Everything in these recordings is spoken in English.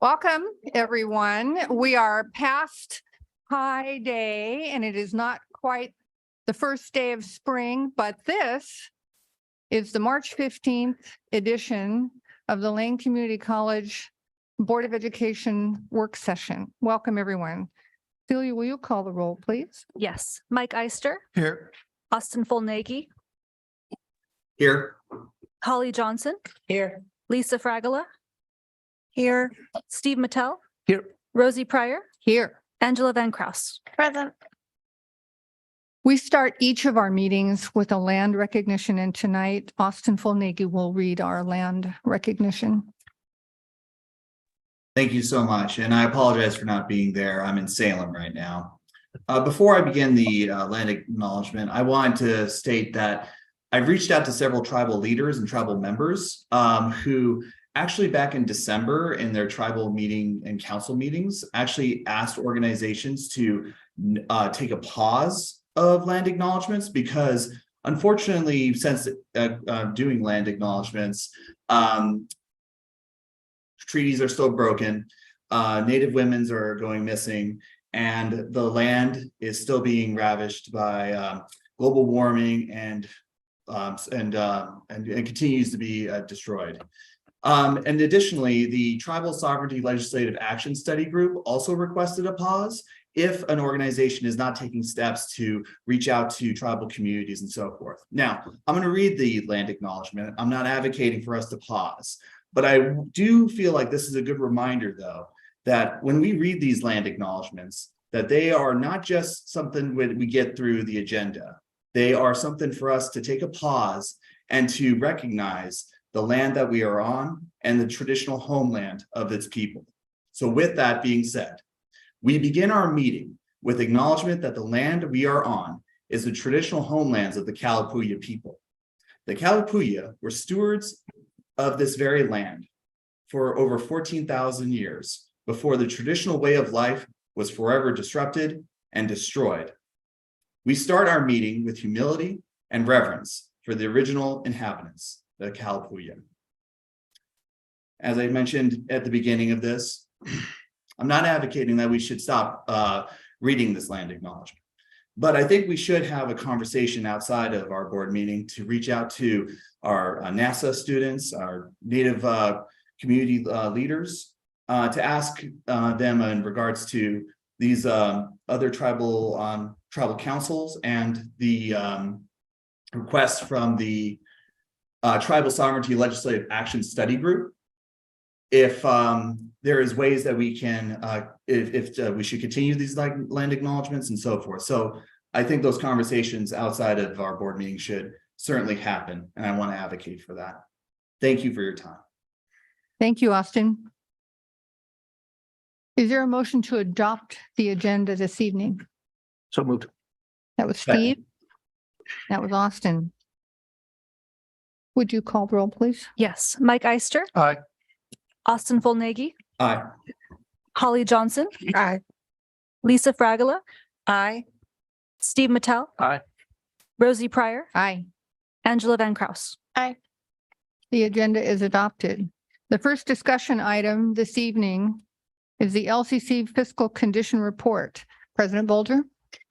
Welcome, everyone. We are past Pi Day, and it is not quite the first day of spring, but this is the March 15th edition of the Lane Community College Board of Education work session. Welcome, everyone. Celia, will you call the roll, please? Yes. Mike Eister, Here. Austin Fulnagi, Here. Holly Johnson, Here. Lisa Fragola, Here. Steve Mattel, Here. Rosie Pryor, Here. Angela Van Kraus. Present. We start each of our meetings with a land recognition, and tonight Austin Fulnagi will read our land recognition. Thank you so much. And I apologize for not being there. I'm in Salem right now. Before I begin the land acknowledgement, I wanted to state that I've reached out to several tribal leaders and tribal members who actually back in December in their tribal meeting and council meetings actually asked organizations to take a pause of land acknowledgements because unfortunately, since doing land acknowledgements, treaties are still broken, Native women's are going missing, and the land is still being ravished by global warming and continues to be destroyed. And additionally, the Tribal Sovereignty Legislative Action Study Group also requested a pause if an organization is not taking steps to reach out to tribal communities and so forth. Now, I'm going to read the land acknowledgement. I'm not advocating for us to pause, but I do feel like this is a good reminder, though, that when we read these land acknowledgements, that they are not just something we get through the agenda. They are something for us to take a pause and to recognize the land that we are on and the traditional homeland of its people. So with that being said, we begin our meeting with acknowledgement that the land we are on is the traditional homelands of the Kalapuya people. The Kalapuya were stewards of this very land for over 14,000 years before the traditional way of life was forever disrupted and destroyed. We start our meeting with humility and reverence for the original inhabitants, the Kalapuya. As I mentioned at the beginning of this, I'm not advocating that we should stop reading this land acknowledgement, but I think we should have a conversation outside of our board meeting to reach out to our NASA students, our Native community leaders, to ask them in regards to these other tribal councils and the request from the Tribal Sovereignty Legislative Action Study Group. If there is ways that we can, if we should continue these land acknowledgements and so forth. So I think those conversations outside of our board meeting should certainly happen, and I want to advocate for that. Thank you for your time. Thank you, Austin. Is there a motion to adopt the agenda this evening? So moved. That was Second. Steve. That was Austin. Would you call the roll, please? Yes. Mike Eister, Aye. Austin Fulnagi, Aye. Holly Johnson, Aye. Lisa Fragola, Aye. Steve Mattel, Aye. Rosie Pryor, Aye. Angela Van Kraus. The agenda is adopted. The first discussion item this evening is the LCC Fiscal Condition Report. President Bolger?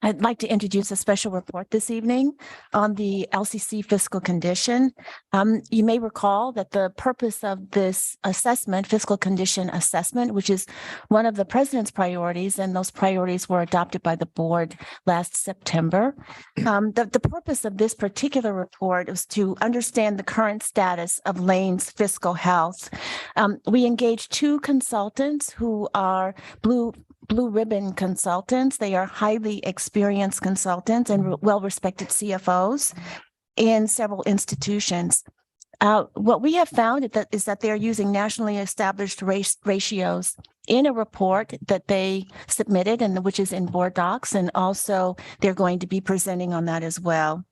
I'd like to introduce a special report this evening on the LCC fiscal condition. You may recall that the purpose of this assessment, fiscal condition assessment, which is one of the president's priorities, and those priorities were adopted by the board last September. The purpose of this particular report is to understand the current status of Lane's fiscal health. We engaged two consultants who are Blue Ribbon consultants. They are highly experienced consultants and well-respected CFOs in several institutions. What we have found is that they're using nationally established ratios in a report that they submitted and which is in board docs, and also they're going to be presenting on that as well.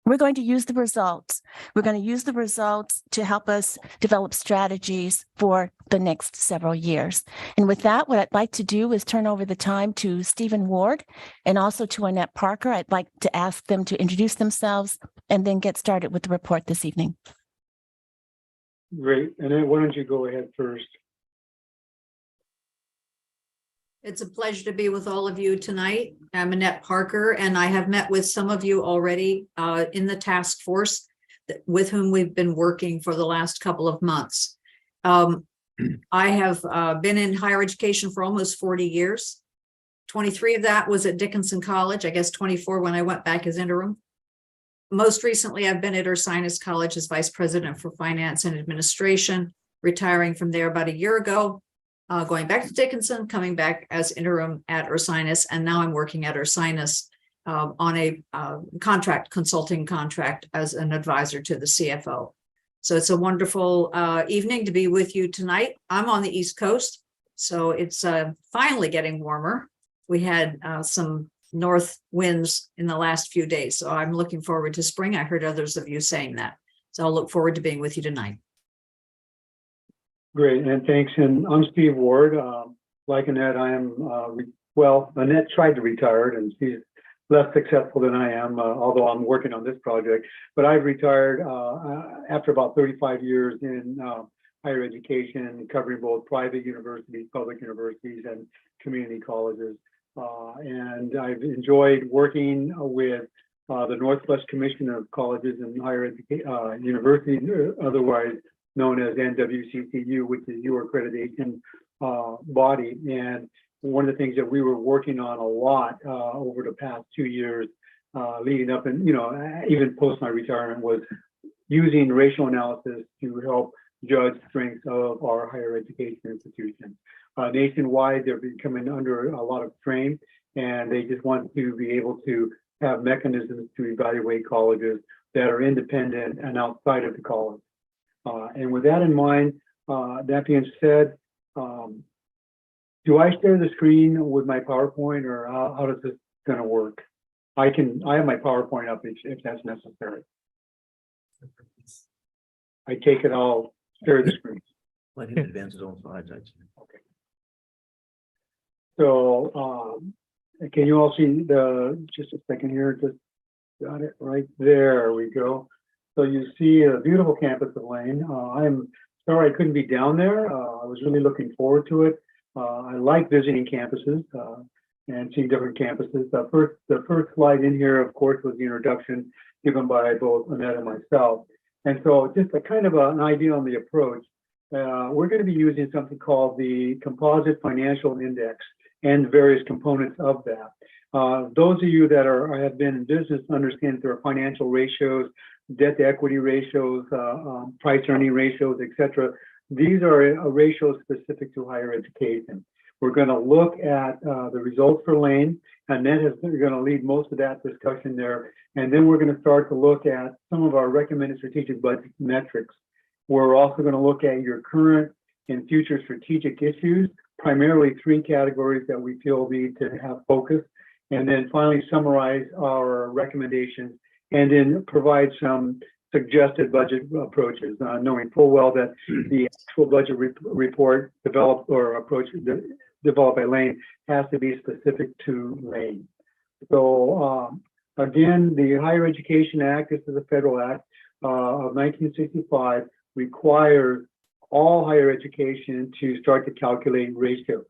We're going to use the results. We're going to use the results to help us develop strategies for the next several years. And with that, what I'd like to do is turn over the time to Stephen Ward and also to Annette Parker. I'd like to ask them to introduce themselves and then get started with the report this evening. Great. And then why don't you go ahead first? It's a pleasure to be with all of you tonight. I'm Annette Parker, and I have met with some of you already in the task force with whom we've been working for the last couple of months. I have been in higher education for almost 40 years. 23 of that was at Dickinson College, I guess 24 when I went back as interim. Most recently, I've been at Ursinus College as Vice President for Finance and Administration, retiring from there about a year ago. Going back to Dickinson, coming back as interim at Ursinus, and now I'm working at Ursinus on a consulting contract as an advisor to the CFO. So it's a wonderful evening to be with you tonight. I'm on the East Coast, so it's finally getting warmer. We had some north winds in the last few days, so I'm looking forward to spring. I heard others of you saying that. So I'll look forward to being with you tonight. Great, and thanks. And I'm Steve Ward. Like Annette, I am, Annette tried to retire and she's less successful than I am, although I'm working on this project. But I've retired after about 35 years in higher education, covering both private universities, public universities, and community colleges. And I've enjoyed working with the Northwest Commission of Colleges and Higher Education Universities, otherwise known as NWCCU, which is your accreditation body. And one of the things that we were working on a lot over the past 2 years leading up and, even post my retirement was using racial analysis to help judge strengths of our higher education institutions. Nationwide, they're becoming under a lot of strain, and they just want to be able to have mechanisms to evaluate colleges that are independent and outside of the college. And with that in mind, that being said, do I share the screen with my PowerPoint, or how does this going to work? I have my PowerPoint up if that's necessary. I take it I'll share the screen. Let him advance his own slides. Okay. So can you all see just a second here, just got it right there we go. So you see a beautiful campus of Lane. I'm sorry I couldn't be down there. I was really looking forward to it. I like visiting campuses and seeing different campuses. The first slide in here, of course, was the introduction given by both Annette and myself. And so just a kind of an idea on the approach. We're going to be using something called the Composite Financial Index and various components of that. Those of you that have been in business understand there are financial ratios, debt to equity ratios, price earning ratios, et cetera. These are ratios specific to higher education. We're going to look at the results for Lane, and then we're going to lead most of that discussion there. And then we're going to start to look at some of our recommended strategic budget metrics. We're also going to look at your current and future strategic issues, primarily 3 categories that we feel need to have focus, and then finally summarize our recommendations and then provide some suggested budget approaches, knowing full well that the actual budget report developed by Lane has to be specific to Lane. So again, the Higher Education Act, this is a federal act of 1965, requires all higher education to start to calculate ratios.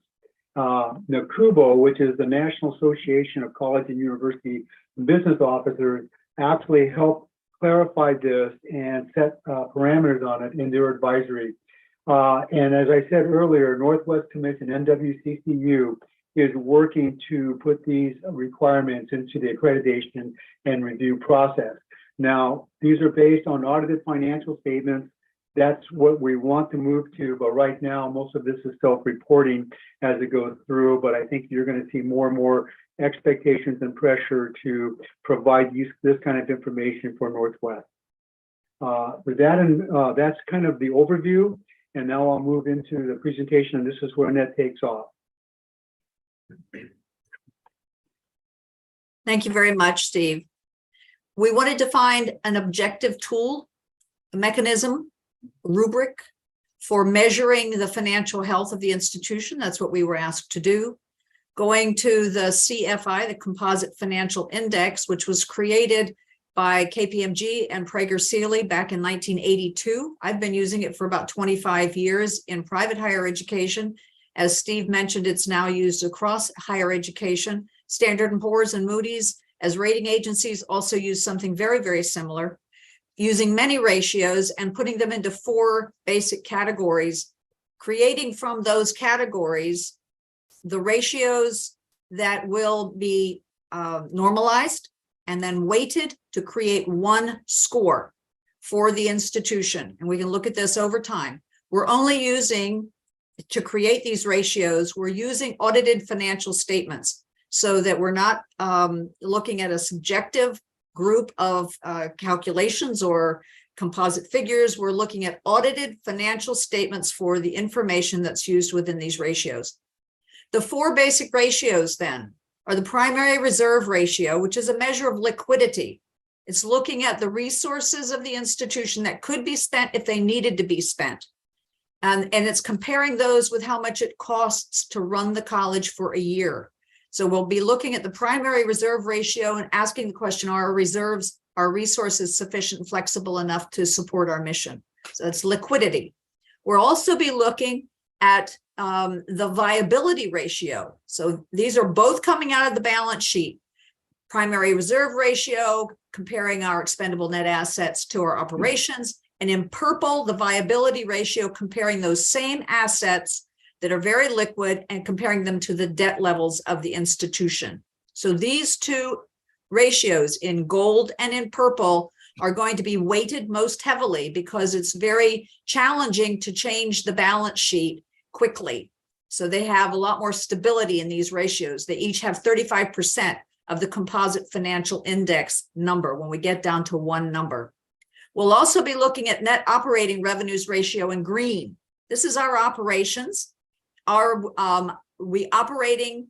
NACUBO, which is the National Association of College and University Business Officers, actually helped clarify this and set parameters on it in their advisory. And as I said earlier, Northwest Commission, NWCCU, is working to put these requirements into the accreditation and review process. Now, these are based on audited financial statements. That's what we want to move to, but right now, most of this is self-reporting as it goes through, but I think you're going to see more and more expectations and pressure to provide this kind of information for Northwest. With that, and that's kind of the overview, and now I'll move into the presentation, and this is where Annette takes off. Thank you very much, Steve. We wanted to find an objective tool, a mechanism, rubric for measuring the financial health of the institution. That's what we were asked to do. Going to the CFI, the Composite Financial Index, which was created by KPMG and Prager Sealy back in 1982. I've been using it for about 25 years in private higher education As Steve mentioned, it's now used across higher education. Standard & Poor's and Moody's as rating agencies also use something very, very similar, using many ratios and putting them into 4 basic categories, creating from those categories the ratios that will be normalized and then weighted to create one score for the institution. And we can look at this over time. We're only using, to create these ratios, we're using audited financial statements so that we're not looking at a subjective group of calculations or composite figures. We're looking at audited financial statements for the information that's used within these ratios. The 4 basic ratios then are the primary reserve ratio, which is a measure of liquidity. It's looking at the resources of the institution that could be spent if they needed to be spent. And it's comparing those with how much it costs to run the college for a year. So we'll be looking at the primary reserve ratio and asking the question, are our reserves, our resources sufficient and flexible enough to support our mission? So it's liquidity. We'll also be looking at the viability ratio. So these are both coming out of the balance sheet. Primary reserve ratio, comparing our expendable net assets to our operations. And in purple, the viability ratio, comparing those same assets that are very liquid and comparing them to the debt levels of the institution. So these 2 ratios in gold and in purple are going to be weighted most heavily because it's very challenging to change the balance sheet quickly. So they have a lot more stability in these ratios. They each have 35% of the composite financial index number when we get down to one number. We'll also be looking at net operating revenues ratio in green. This is our operations. We operating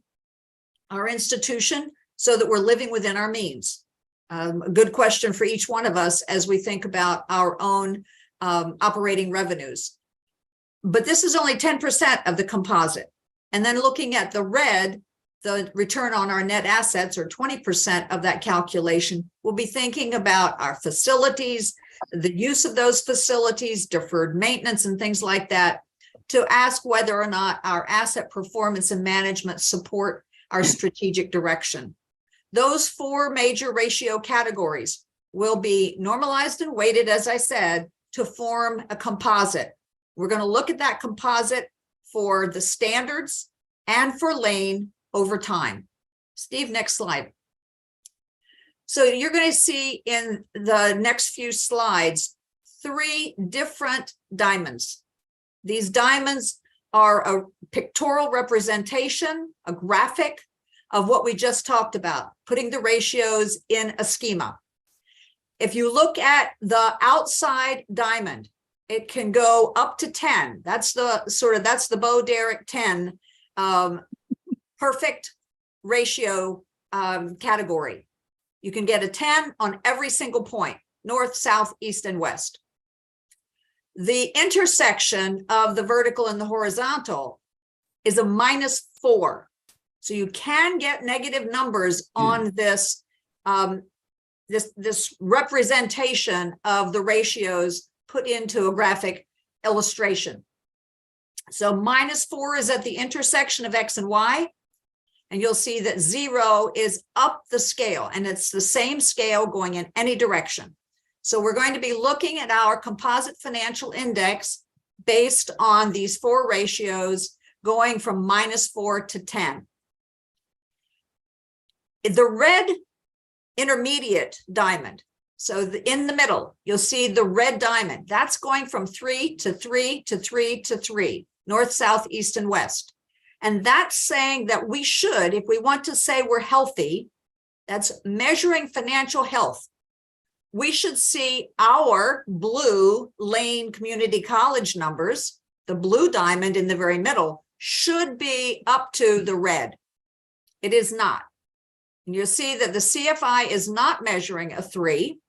our institution so that we're living within our means. A good question for each one of us as we think about our own operating revenues. But this is only 10% of the composite. And then looking at the red, the return on our net assets, or 20% of that calculation, we'll be thinking about our facilities, the use of those facilities, deferred maintenance and things like that, to ask whether or not our asset performance and management support our strategic direction. Those 4 major ratio categories will be normalized and weighted, as I said, to form a composite. We're going to look at that composite for the standards and for Lane over time. Steve, next slide. So you're going to see in the next few slides 3 different diamonds. These diamonds are a pictorial representation, a graphic of what we just talked about, putting the ratios in a schema. If you look at the outside diamond, it can go up to 10. That's the Bo Derek 10 perfect ratio category. You can get a 10 on every single point, north, south, east, and west. The intersection of the vertical and the horizontal is a -4. So you can get negative numbers on this, this representation of the ratios put into a graphic illustration. So -4 is at the intersection of X and Y. And you'll see that 0 is up the scale, and it's the same scale going in any direction. So we're going to be looking at our composite financial index based on these 4 ratios going from -4 to 10. The red intermediate diamond, so in the middle, you'll see the red diamond. That's going from 3 to 3 to 3 to 3, north, south, east, and west. And that's saying that we should, if we want to say we're healthy, that's measuring financial health. We should see our blue Lane Community College numbers, the blue diamond in the very middle, should be up to the red. It is not. And you'll see that the CFI is not measuring a 3.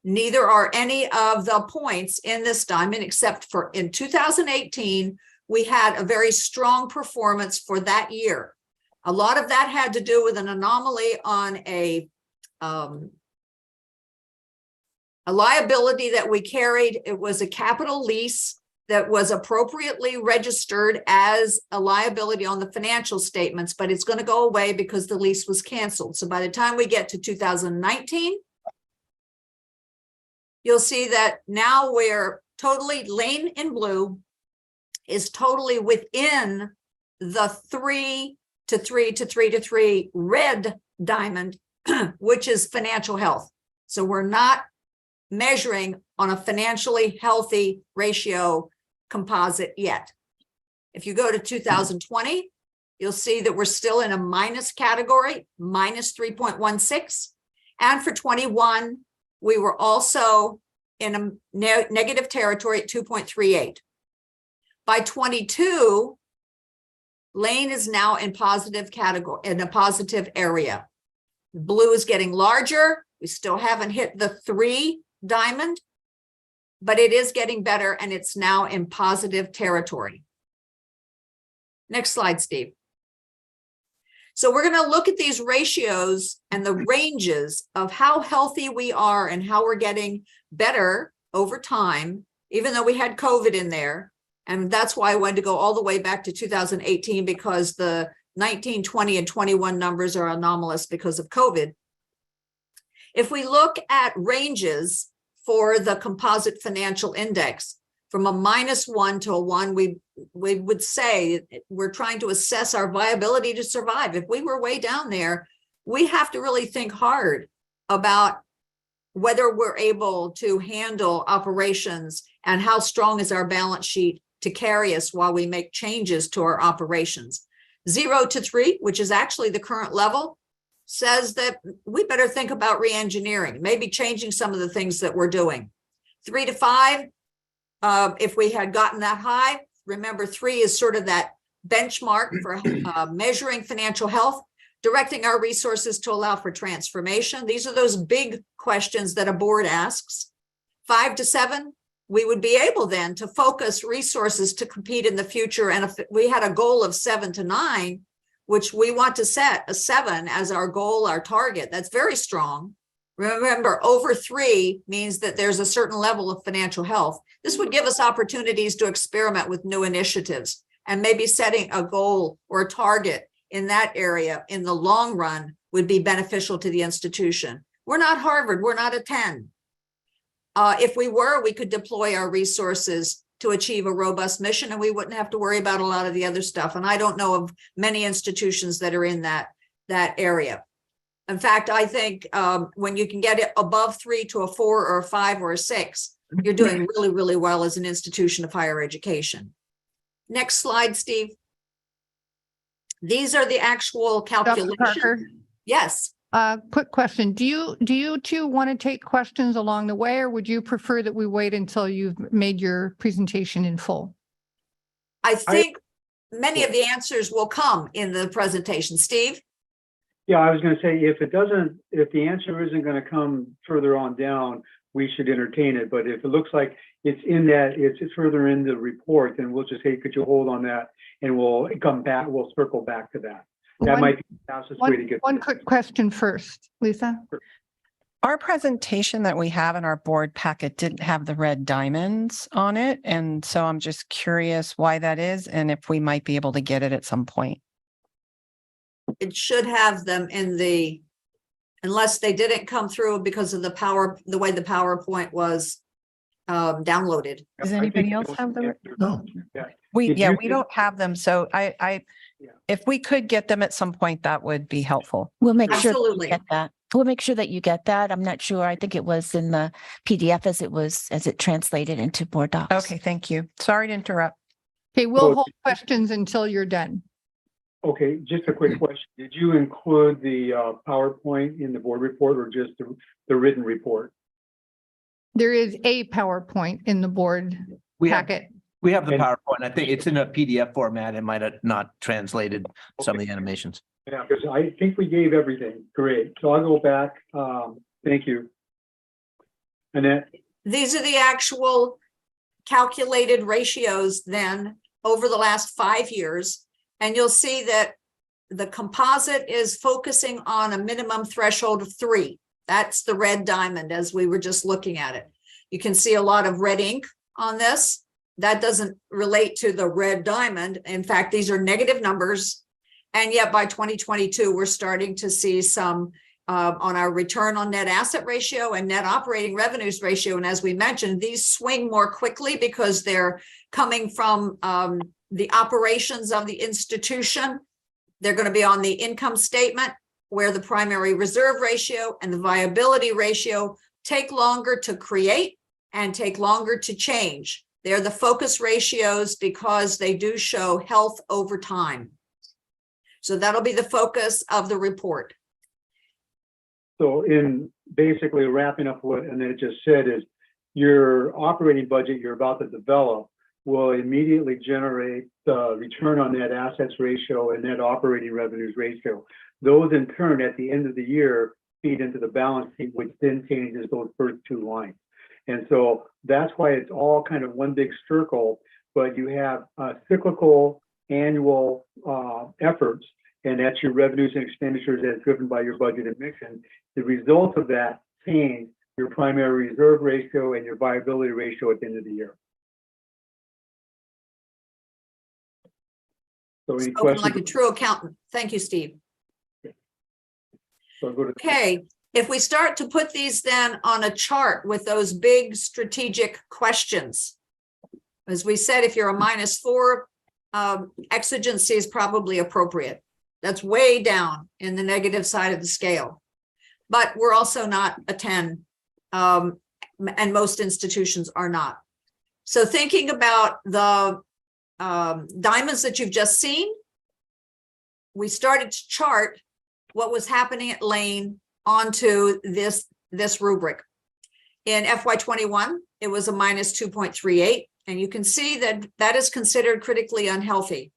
Neither are any of the points in this diamond, except for in 2018, we had a very strong performance for that year. A lot of that had to do with an anomaly on a liability that we carried. It was a capital lease that was appropriately registered as a liability on the financial statements, but it's going to go away because the lease was canceled. So by the time we get to 2019, you'll see that now we're totally, Lane in blue is totally within the 3 to 3 to 3 to 3 red diamond, which is financial health. So we're not measuring on a financially healthy ratio composite yet. If you go to 2020, you'll see that we're still in a minus category, minus 3.16. And for 21, we were also in a negative territory at 2.38. By 22, Lane is now in positive category, in a positive area. Blue is getting larger. We still haven't hit the 3 diamond, but it is getting better and it's now in positive territory. Next slide, Steve. So we're going to look at these ratios and the ranges of how healthy we are and how we're getting better over time, even though we had COVID in there. And that's why I wanted to go all the way back to 2018, because the 19, 20, and 21 numbers are anomalous because of COVID. If we look at ranges for the composite financial index, from a -1 to a 1, we would say we're trying to assess our viability to survive. If we were way down there, we have to really think hard about whether we're able to handle operations and how strong is our balance sheet to carry us while we make changes to our operations. 0 to 3, which is actually the current level, says that we better think about re-engineering, maybe changing some of the things that we're doing. 3 to 5, if we had gotten that high, remember 3 is sort of that benchmark for measuring financial health, directing our resources to allow for transformation. These are those big questions that a board asks. 5 to 7, we would be able then to focus resources to compete in the future. And if we had a goal of 7 to 9, which we want to set a 7 as our goal, our target, that's very strong. Remember, over 3 means that there's a certain level of financial health. This would give us opportunities to experiment with new initiatives, and maybe setting a goal or a target in that area in the long run would be beneficial to the institution. We're not Harvard, we're not a 10. If we were, we could deploy our resources to achieve a robust mission, and we wouldn't have to worry about a lot of the other stuff. And I don't know of many institutions that are in that area. In fact, I think when you can get it above 3 to a 4 or a 5 or a 6, you're doing really, really well as an institution of higher education. Next slide, Steve. These are the actual Dr. calculations. Parker, Yes. quick question. Do you two want to take questions along the way, or would you prefer that we wait until you've made your presentation in full? I think many of the answers will come in the presentation. Steve? Yeah, I was going to say, if the answer isn't going to come further on down, we should entertain it. But if it looks like it's further in the report, then we'll just say, could you hold on that? And we'll come back, we'll circle back to that. That might be the fastest way to get. One quick question first, Lisa. Our presentation that we have in our board packet didn't have the red diamonds on it. And so I'm just curious why that is and if we might be able to get it at some point. It should have them in the, unless they didn't come through because of the way the PowerPoint was downloaded. Does anybody else have the? No. We Did you don't have them. So if we could get them at some point, that would be helpful. We'll make sure that you Absolutely. get that. We'll make sure that you get that. I'm not sure. I think it was in the PDF as it translated into board docs. Okay, thank you. Sorry to interrupt. Okay, we'll So- hold questions until you're done. Okay, just a quick question. Did you include the PowerPoint in the board report, or just the written report? There is a PowerPoint in the board We have packet. the And- PowerPoint. I think it's in a PDF format. It might have not translated some of the animations. Yeah, because I think we gave everything. Great. So I'll go back. Thank you. Annette? These are the actual calculated ratios then over the last 5 years. And you'll see that the composite is focusing on a minimum threshold of 3. That's the red diamond as we were just looking at it. You can see a lot of red ink on this. that doesn't relate to the red diamond. In fact, these are negative numbers. And yet by 2022, we're starting to see some on our return on net asset ratio and net operating revenues ratio. And as we mentioned, these swing more quickly because they're coming from the operations of the institution. They're going to be on the income statement, where the primary reserve ratio and the viability ratio take longer to create and take longer to change. They're the focus ratios because they do show health over time. So that'll be the focus of the report. So in basically wrapping up what Annette just said is your operating budget you're about to develop will immediately generate the return on net assets ratio and net operating revenues ratio. Those in turn at the end of the year feed into the balance sheet, which then changes those first two lines. And so that's why it's all kind of one big circle, but you have cyclical annual efforts, and that's your revenues and expenditures as driven by your budget and mission. The result of that change your primary reserve ratio and your viability ratio at the end of the year. So any Spoken questions? like a true accountant. Thank you, Steve. So go to Okay, if we start to put these then on a chart with those big strategic questions, as we said, if you're a -4, exigency is probably appropriate. That's way down in the negative side of the scale. But we're also not a 10, and most institutions are not. So thinking about the diamonds that you've just seen, we started to chart what was happening at Lane onto this rubric. In FY21, it was a -2.38, and you can see that that is considered critically unhealthy.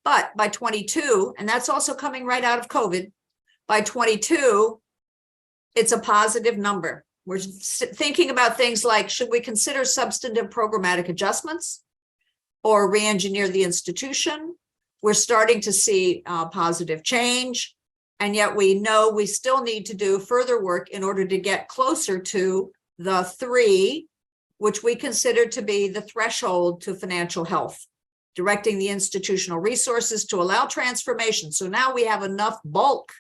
But by 22, and that's also coming right out of COVID, by 22, it's a positive number. We're thinking about things like, should we consider substantive programmatic adjustments or re-engineer the institution? We're starting to see positive change. And yet we know we still need to do further work in order to get closer to the 3, which we consider to be the threshold to financial health, directing the institutional resources to allow transformation. So now we have enough bulk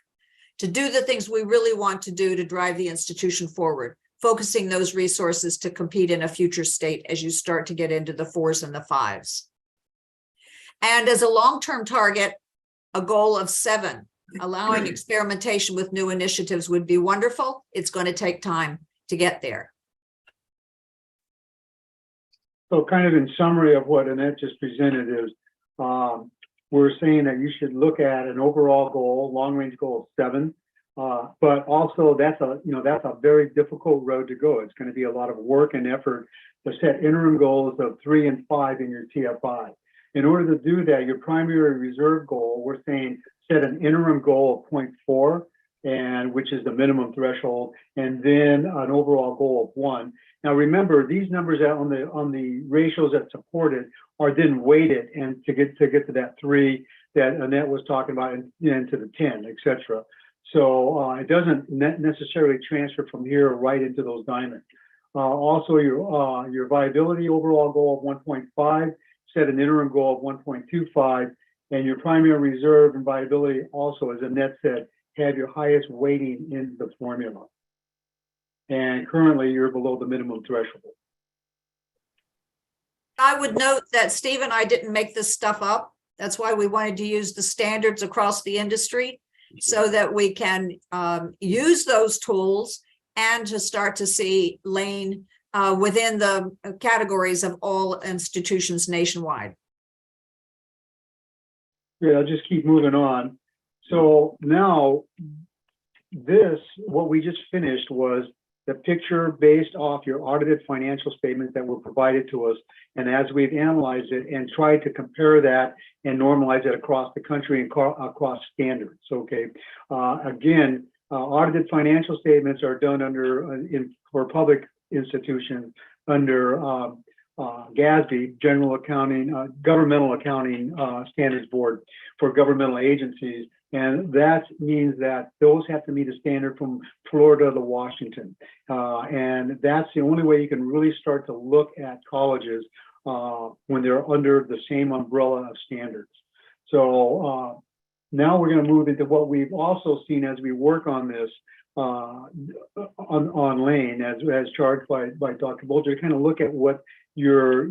to do the things we really want to do to drive the institution forward, focusing those resources to compete in a future state as you start to get into the 4s and the 5s. And as a long-term target, a goal of 7. Allowing experimentation with new initiatives would be wonderful. It's going to take time to get there. So kind of in summary of what Annette just presented is, we're saying that you should look at an overall goal, long-range goal of 7, but also that's a very difficult road to go. It's going to be a lot of work and effort to set interim goals of 3 and 5 in your TFI. In order to do that, your primary reserve goal, we're saying set an interim goal of 0.4, and which is the minimum threshold, and then an overall goal of 1. Now remember, these numbers on the ratios that support it are then weighted and to get to that 3 that Annette was talking about, and to the 10, etc. So it doesn't necessarily transfer from here right into those diamonds. Also, your viability overall goal of 1.5, set an interim goal of 1.25, and your primary reserve and viability also, as Annette said, have your highest weighting in the formula. And currently you're below the minimum threshold. I would note that Steve and I didn't make this stuff up. That's why we wanted to use the standards across the industry so that we can use those tools and to start to see Lane within the categories of all institutions nationwide. Yeah, I'll just keep moving on. So now what we just finished was the picture based off your audited financial statements that were provided to us. And as we've analyzed it and tried to compare that and normalize it across the country and across standards, okay? Again, audited financial statements are done for public institutions under GASB, General Accounting, Governmental Accounting Standards Board for governmental agencies. And that means that those have to meet a standard from Florida to Washington. And that's the only way you can really start to look at colleges when they're under the same umbrella of standards. So now we're going to move into what we've also seen as we work on this on Lane, as charged by Dr. Bolger, to kind of look at what your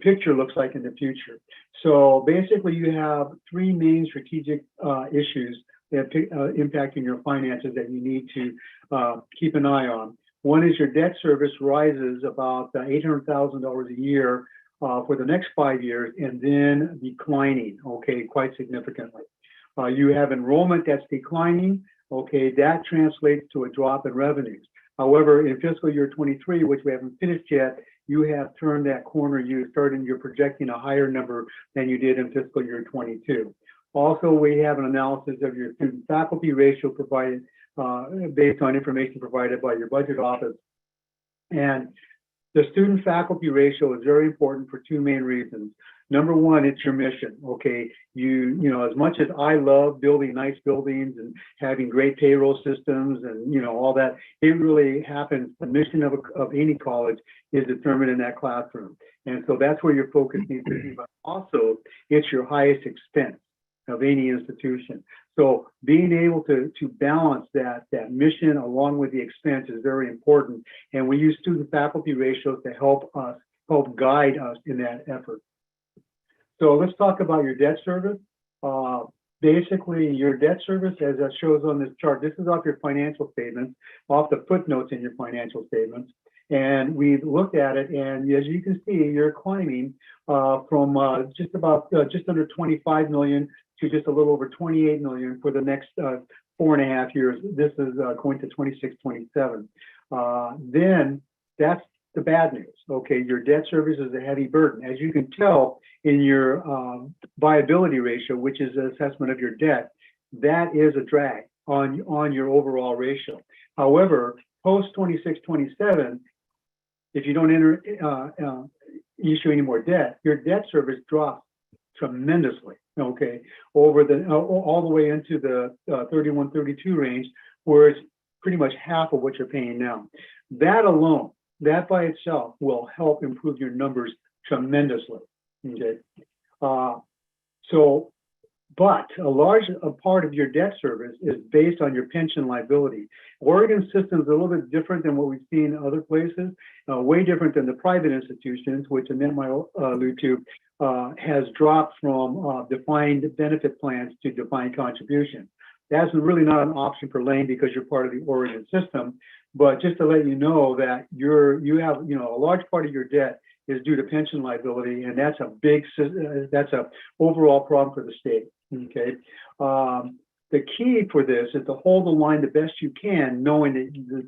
picture looks like in the future. So basically, you have three main strategic issues that impacting your finances that you need to keep an eye on. One is your debt service rises about $800,000 a year for the next 5 years, and then declining, okay, quite significantly. You have enrollment that's declining, okay, that translates to a drop in revenues. However, in fiscal year 23, which we haven't finished yet, you have turned that corner. You're projecting a higher number than you did in fiscal year 22. Also, we have an analysis of your student faculty ratio provided based on information provided by your budget office. And the student faculty ratio is very important for two main reasons. Number one, it's your mission. Okay, you know, as much as I love building nice buildings and having great payroll systems and, you know, all that, it really happens. The mission of any college is determined in that classroom. And so that's where your focus needs to be. But also, it's your highest expense of any institution. So being able to balance that mission along with the expense is very important. And we use student faculty ratios to help guide us in that effort. So let's talk about your debt service. Basically, your debt service, as it shows on this chart, this is off your financial statements, off the footnotes in your financial statements. And we've looked at it, and as you can see, you're climbing from just under 25 million to just a little over 28 million for the next 4.5 years. This is going to 26, 27. Then that's the bad news. Okay, your debt service is a heavy burden. As you can tell in your viability ratio, which is an assessment of your debt, that is a drag on your overall ratio. However, post 26, 27, if you don't issue any more debt, your debt service drops tremendously. Okay, over the all the way into the 31, 32 range, where it's pretty much half of what you're paying now. That alone, that by itself will help improve your numbers tremendously. Okay, but a large part of your debt service is based on your pension liability. Oregon system is a little bit different than what we've seen in other places, way different than the private institutions, which Annette might allude to, has dropped from defined benefit plans to defined contribution. That's really not an option for Lane because you're part of the Oregon system. But just to let you know that you have a large part of your debt is due to pension liability, and that's a overall problem for the state. Okay, the key for this is to hold the line the best you can, knowing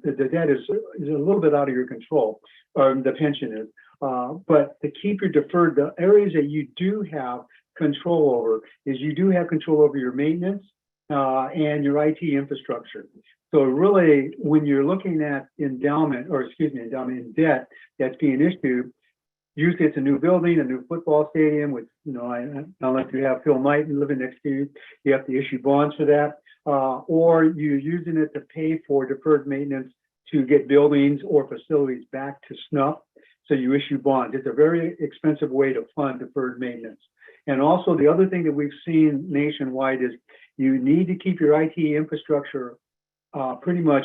that the debt is a little bit out of your control, the pension is. But to keep your deferred, the areas that you do have control over is you do have control over your maintenance and your IT infrastructure. So really, when you're looking at endowment in debt that's being issued, usually it's a new building, a new football stadium, which, unless you have Phil Knight living next to you, you have to issue bonds for that. Or you're using it to pay for deferred maintenance to get buildings or facilities back to snuff. So you issue bonds. It's a very expensive way to fund deferred maintenance. And also the other thing that we've seen nationwide is you need to keep your IT infrastructure pretty much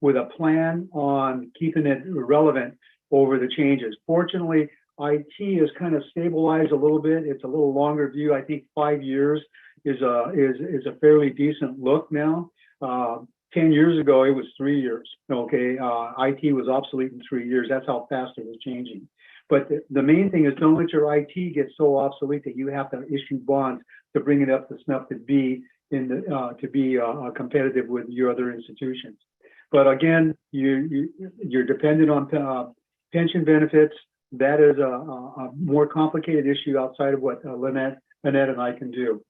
with a plan on keeping it relevant over the changes. Fortunately, IT has kind of stabilized a little bit. It's a little longer view. I think 5 years is a fairly decent look now. 10 years ago, it was 3 years. Okay, IT was obsolete in 3 years. That's how fast it was changing. But the main thing is don't let your IT get so obsolete that you have to issue bonds to bring it up to snuff to be competitive with your other institutions. But again, you're dependent on pension benefits. That is a more complicated issue outside of what Annette and I can do.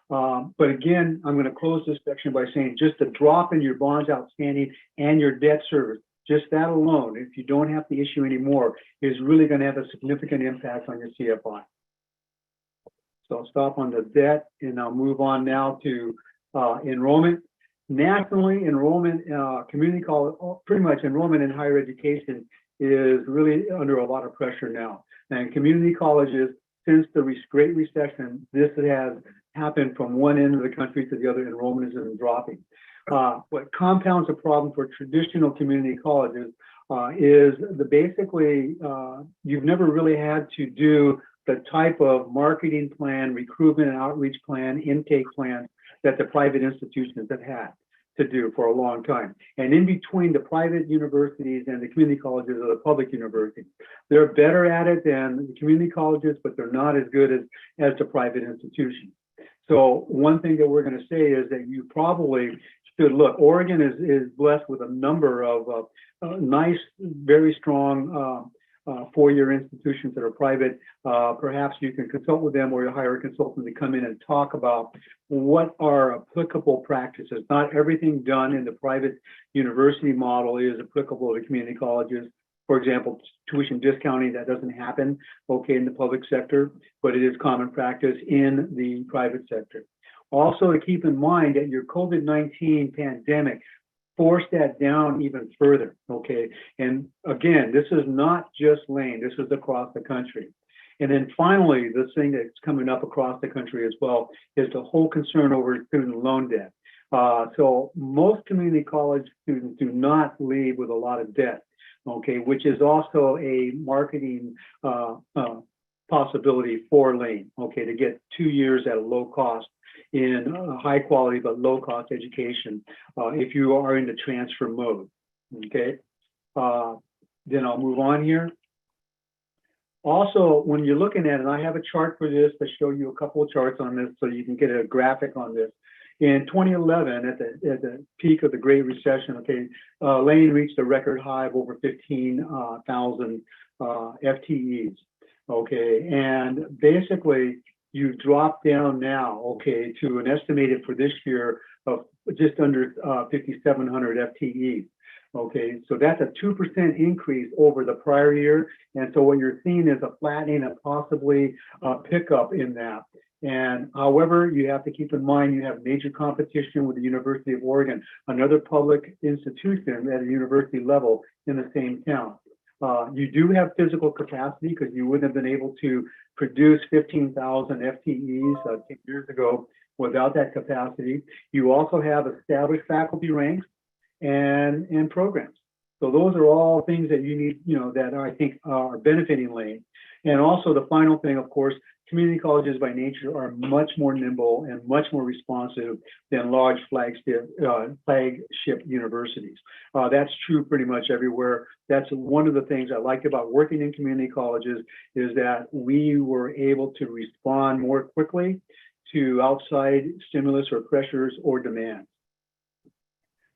But again, I'm going to close this section by saying just the drop in your bonds outstanding and your debt service, just that alone, if you don't have to issue any more, is really going to have a significant impact on your CFI. So I'll stop on the debt and I'll move on now to enrollment. Nationally, enrollment, community college, pretty much enrollment in higher education is really under a lot of pressure now. And community colleges, since the Great Recession, this has happened from one end of the country to the other. Enrollment has been dropping. What compounds a problem for traditional community colleges is you've never really had to do the type of marketing plan, recruitment and outreach plan, intake plan that the private institutions have had to do for a long time. And in between the private universities and the community colleges or the public universities, they're better at it than the community colleges, but they're not as good as the private institutions. So one thing that we're going to say is that you probably should look. Oregon is blessed with a number of nice, very strong four-year institutions that are private. Perhaps you can consult with them or you hire a consultant to come in and talk about what are applicable practices. Not everything done in the private university model is applicable to community colleges. For example, tuition discounting, that doesn't happen, in the public sector, but it is common practice in the private sector. Also, to keep in mind that your COVID-19 pandemic forced that down even further, And again, this is not just Lane, this is across the country. And then finally, the thing that's coming up across the country as well is the whole concern over student loan debt. So most community college students do not leave with a lot of debt, which is also a marketing possibility for Lane, to get 2 years at a low cost in high quality but low cost education if you are in the transfer mode. Then I'll move on here. Also, when you're looking at it, I have a chart for this to show you a couple of charts on this so you can get a graphic on this. In 2011, at the peak of the Great Recession, Lane reached a record high of over 15,000 FTEs. And basically you drop down now, to an estimated for this year of just under 5,700 FTEs. So that's a 2% increase over the prior year. And so what you're seeing is a flattening and possibly a pickup in that. And however, you have to keep in mind, you have major competition with the University of Oregon, another public institution at a university level in the same town. You do have physical capacity because you wouldn't have been able to produce 15,000 FTEs 10 years ago without that capacity. You also have established faculty ranks and programs. So those are all things that you need, that I think are benefiting Lane. And also the final thing, of course, community colleges by nature are much more nimble and much more responsive than large flagship universities. That's true pretty much everywhere. That's one of the things I like about working in community colleges is that we were able to respond more quickly to outside stimulus or pressures or demands.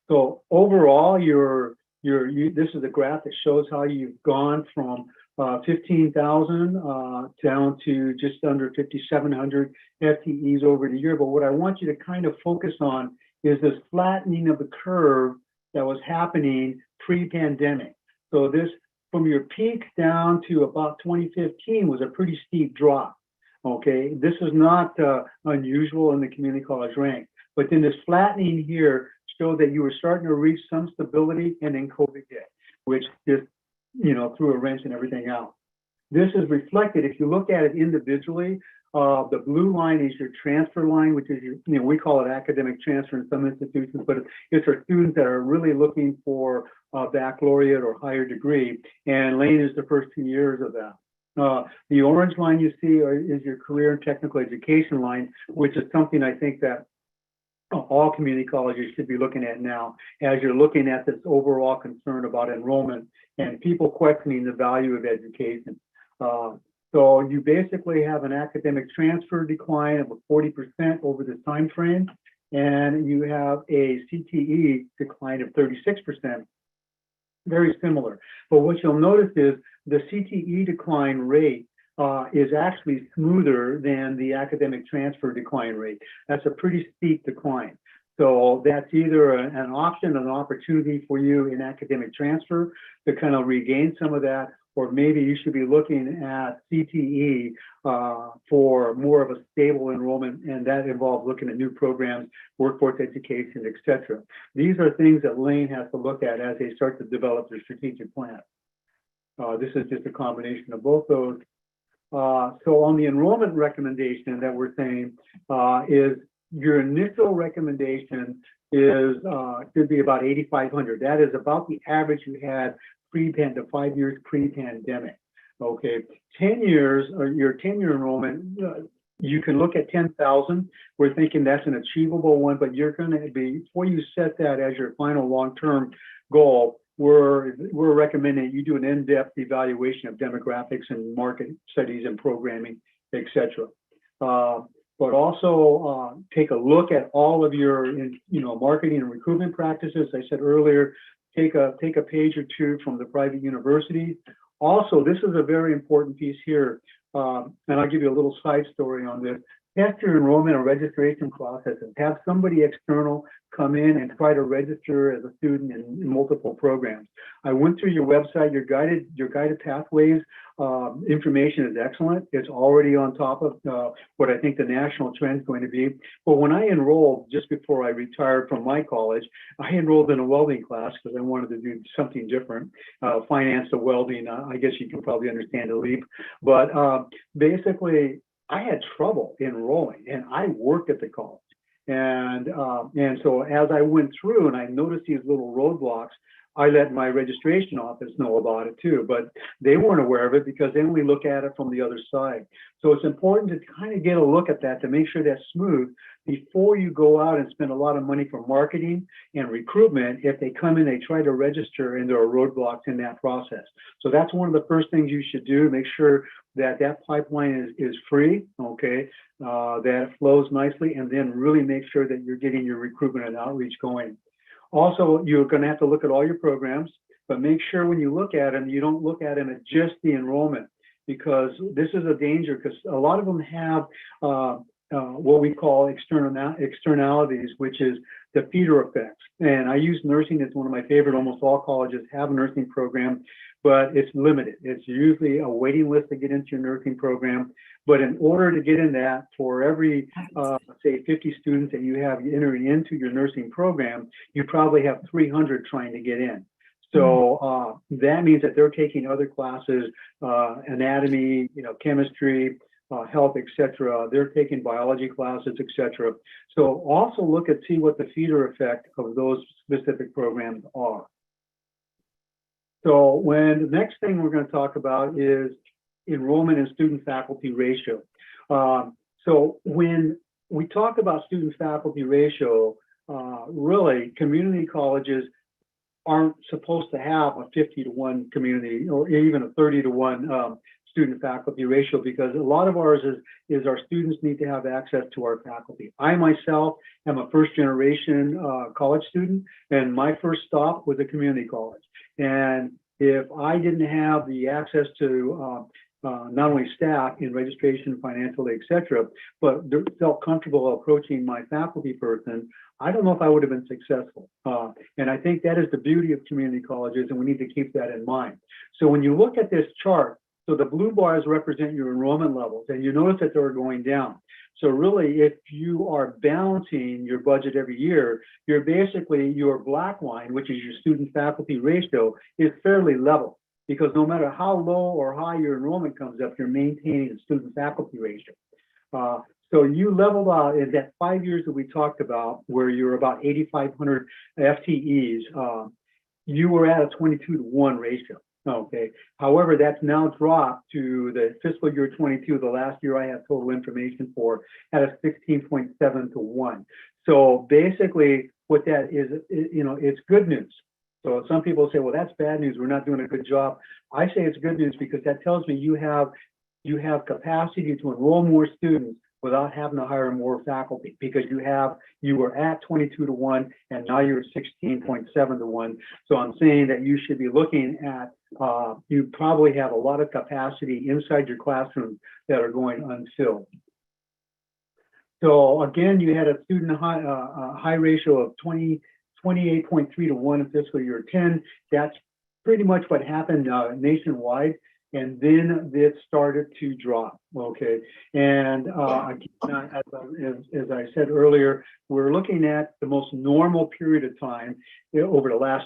So overall, this is a graph that shows how you've gone from 15,000 down to just under 5,700 FTEs over the year. But what I want you to kind of focus on is this flattening of the curve that was happening pre-pandemic. So this, from your peak down to about 2015, was a pretty steep drop. This is not unusual in the community college rank. But then this flattening here showed that you were starting to reach some stability, and then COVID hit, which just threw a wrench and everything else. This is reflected, if you look at it individually, the blue line is your transfer line, which is we call it academic transfer in some institutions, but it's for students that are really looking for a baccalaureate or higher degree, and Lane is the first 2 years of that. The orange line you see is your career and technical education line, which is something I think that all community colleges should be looking at now as you're looking at this overall concern about enrollment and people questioning the value of education. So you basically have an academic transfer decline of 40% over this time frame, and you have a CTE decline of 36%, very similar. But what you'll notice is the CTE decline rate is actually smoother than the academic transfer decline rate. That's a pretty steep decline. So that's either an option, an opportunity for you in academic transfer to kind of regain some of that, or maybe you should be looking at CTE for more of a stable enrollment, and that involves looking at new programs, workforce education, etc. These are things that Lane has to look at as they start to develop their strategic plan. This is just a combination of both those. So on the enrollment recommendation that we're saying is your initial recommendation is should be about 8,500. That is about the average you had pre-pandemic, 5 years pre-pandemic. Okay, 10 years or your 10-year enrollment, you can look at 10,000. We're thinking that's an achievable one, but you're going to be, before you set that as your final long-term goal, we're recommending you do an in-depth evaluation of demographics and market studies and programming, et cetera. But also take a look at all of your, marketing and recruitment practices. I said earlier, take a page or two from the private universities. Also, this is a very important piece here, and I'll give you a little side story on this. Test your enrollment and registration processes. Have somebody external come in and try to register as a student in multiple programs. I went through your website, your guided pathways information is excellent. It's already on top of what I think the national trend is going to be. But when I enrolled, just before I retired from my college, I enrolled in a welding class because I wanted to do something different, finance to welding. I guess you can probably understand the leap. But basically, I had trouble enrolling, and I worked at the college. And so as I went through and I noticed these little roadblocks, I let my registration office know about it too, but they weren't aware of it because they only look at it from the other side. So it's important to kind of get a look at that to make sure that's smooth before you go out and spend a lot of money for marketing and recruitment. If they come in, they try to register and there are roadblocks in that process. So that's one of the first things you should do, make sure that that pipeline is free, okay, that it flows nicely, and then really make sure that you're getting your recruitment and outreach going. Also, you're going to have to look at all your programs, but make sure when you look at them, you don't look at them at just the enrollment, because this is a danger, because a lot of them have what we call externalities, which is the feeder effects. And I use nursing as one of my favorite. Almost all colleges have a nursing program, but it's limited. It's usually a waiting list to get into your nursing program. But in order to get in that, for every, say, 50 students that you have entering into your nursing program, you probably have 300 trying to get in. So that means that they're taking other classes, anatomy, chemistry, health, etc. They're taking biology classes, etc. So also look at see what the feeder effect of those specific programs are. So the next thing we're going to talk about is enrollment and student faculty ratio. So when we talk about student faculty ratio, really community colleges aren't supposed to have a 50-to-1 community or even a 30-to-1 student faculty ratio, because a lot of ours is our students need to have access to our faculty. I myself am a first generation college student, and my first stop was a community college. And if I didn't have the access to not only staff in registration, financial, et cetera, but felt comfortable approaching my faculty person, I don't know if I would have been successful. And I think that is the beauty of community colleges, and we need to keep that in mind. So when you look at this chart, so the blue bars represent your enrollment levels, and you notice that they're going down. So really, if you are balancing your budget every year, you're basically, your black line, which is your student faculty ratio, is fairly level, because no matter how low or high your enrollment comes up, you're maintaining a student faculty ratio. So you leveled out in that 5 years that we talked about, where you're about 8,500 FTEs, you were at a 22-to-1 ratio. Okay. However, that's now dropped to the fiscal year 22, the last year I have total information for, at a 16.7-to-1. So basically, what that is, it's good news. So some people say, well, that's bad news, we're not doing a good job. I say it's good news because that tells me you have capacity to enroll more students without having to hire more faculty, because you were at 22-to-1 and now you're 16.7-to-1. So I'm saying that you should be looking at, you probably have a lot of capacity inside your classroom that are going unfilled. So again, you had a student high ratio of 28.3-to-1 in fiscal year 10. That's pretty much what happened nationwide. And then it started to drop, okay? And as I said earlier, we're looking at the most normal period of time over the last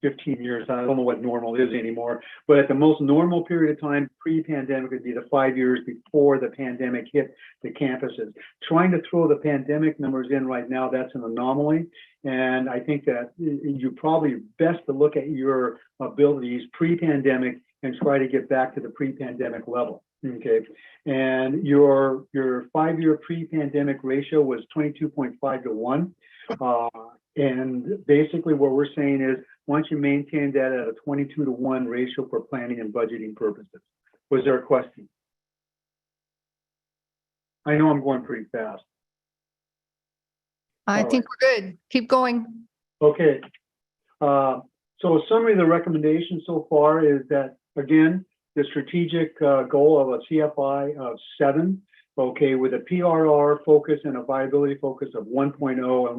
15 years. I don't know what normal is anymore, but at the most normal period of time, pre-pandemic would be the 5 years before the pandemic hit the campuses. Trying to throw the pandemic numbers in right now, that's an anomaly. And I think that you probably best to look at your abilities pre-pandemic and try to get back to the pre-pandemic level. Okay. And your 5 year pre-pandemic ratio was 22.5 to 1. And basically what we're saying is, why don't you maintain that at a 22 to 1 ratio for planning and budgeting purposes? Was there a question? I know I'm going pretty fast. I All think we're good. Keep going. Okay. So a summary of the recommendation so far is that, again, the strategic goal of a CFI of 7, okay, with a PRR focus and a viability focus of 1.0 and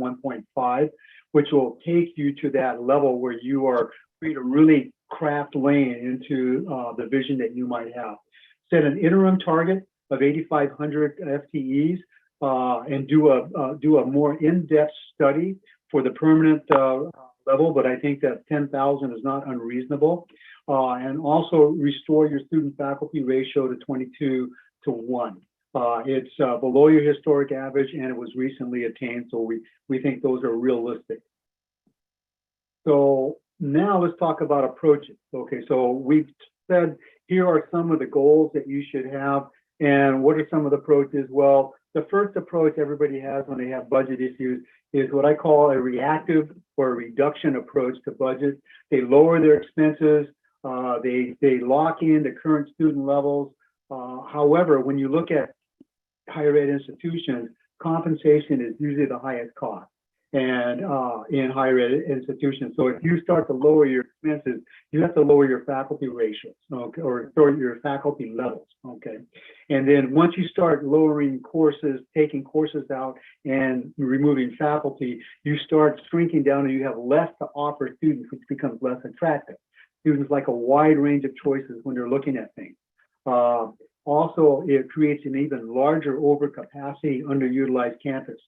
1.5, which will take you to that level where you are free to really craft Lane into the vision that you might have. Set an interim target of 8,500 FTEs and do a more in-depth study for the permanent level, but I think that 10,000 is not unreasonable. And also restore your student faculty ratio to 22 to 1. It's below your historic average, and it was recently attained, so we think those are realistic. So now let's talk about approaches. Okay, so we've said here are some of the goals that you should have, and what are some of the approaches? Well, the first approach everybody has when they have budget issues is what I call a reactive or a reduction approach to budget. They lower their expenses, they lock in the current student levels. However, when you look at higher ed institutions, compensation is usually the highest cost and in higher ed institutions. So if you start to lower your expenses, you have to lower your faculty ratios, okay, or your faculty levels, okay? And then once you start lowering courses, taking courses out and removing faculty, you start shrinking down and you have less to offer students, which becomes less attractive. Students like a wide range of choices when they're looking at things. Also, it creates an even larger overcapacity, underutilized campus.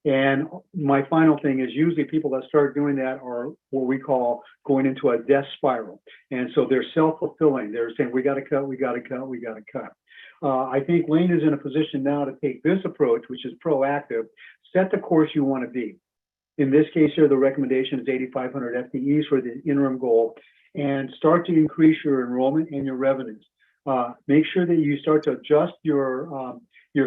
And my final thing is usually people that start doing that are what we call going into a death spiral. And so they're self-fulfilling. They're saying, we got to cut, we got to cut, we got to cut. I think Lane is in a position now to take this approach, which is proactive, set the course you want to be. In this case here, the recommendation is 8,500 FTEs for the interim goal, and start to increase your enrollment and your revenues. Make sure that you start to adjust your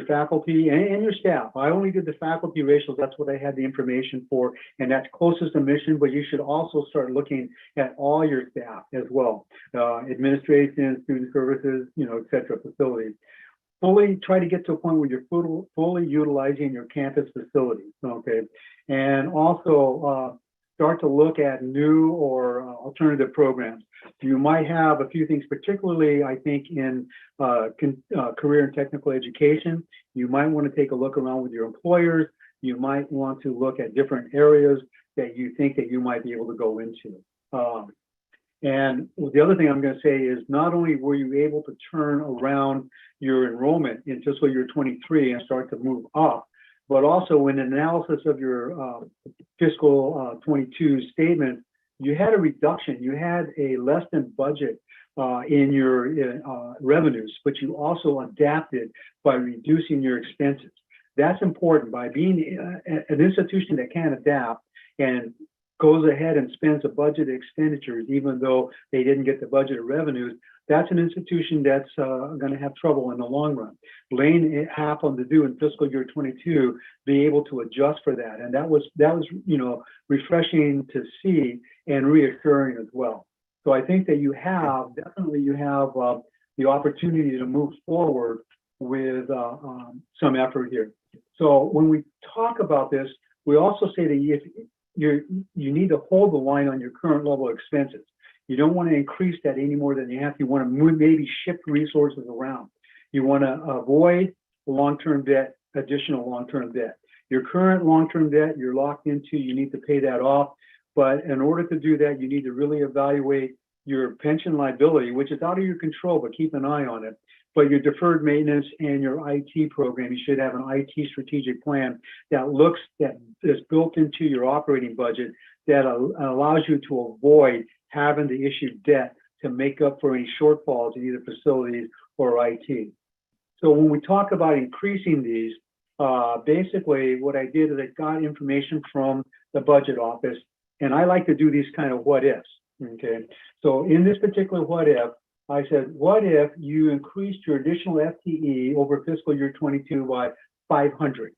faculty and your staff. I only did the faculty ratios. That's what I had the information for, and that's closest to mission, but you should also start looking at all your staff as well. Administration, student services, et cetera, facilities. Fully try to get to a point where you're fully utilizing your campus facilities, okay? And also start to look at new or alternative programs. You might have a few things, particularly I think in career and technical education. You might want to take a look around with your employers. You might want to look at different areas that you think that you might be able to go into. And the other thing I'm going to say is not only were you able to turn around your enrollment in fiscal year 23 and start to move up, but also in analysis of your fiscal 22 statement, you had a reduction. You had a less than budget in your revenues, but you also adapted by reducing your expenses. That's important. By being an institution that can adapt and goes ahead and spends a budget expenditures, even though they didn't get the budget of revenues, that's an institution that's going to have trouble in the long run. Lane happened to do in fiscal year 22, be able to adjust for that. And that was refreshing to see and reassuring as well. So I think that you have the opportunity to move forward with some effort here. So when we talk about this, we also say that if you need to hold the line on your current level of expenses. You don't want to increase that any more than you have. You want to maybe shift resources around. You want to avoid long-term debt, additional long-term debt. Your current long-term debt you're locked into, you need to pay that off. But in order to do that, you need to really evaluate your pension liability, which is out of your control, but keep an eye on it. But your deferred maintenance and your IT program, you should have an IT strategic plan that is built into your operating budget that allows you to avoid having to issue debt to make up for any shortfalls in either facilities or IT. So when we talk about increasing these, basically what I did is I got information from the budget office, and I like to do these kind of what ifs. Okay, so in this particular what if, I said, what if you increased your additional FTE over fiscal year 22 by 500?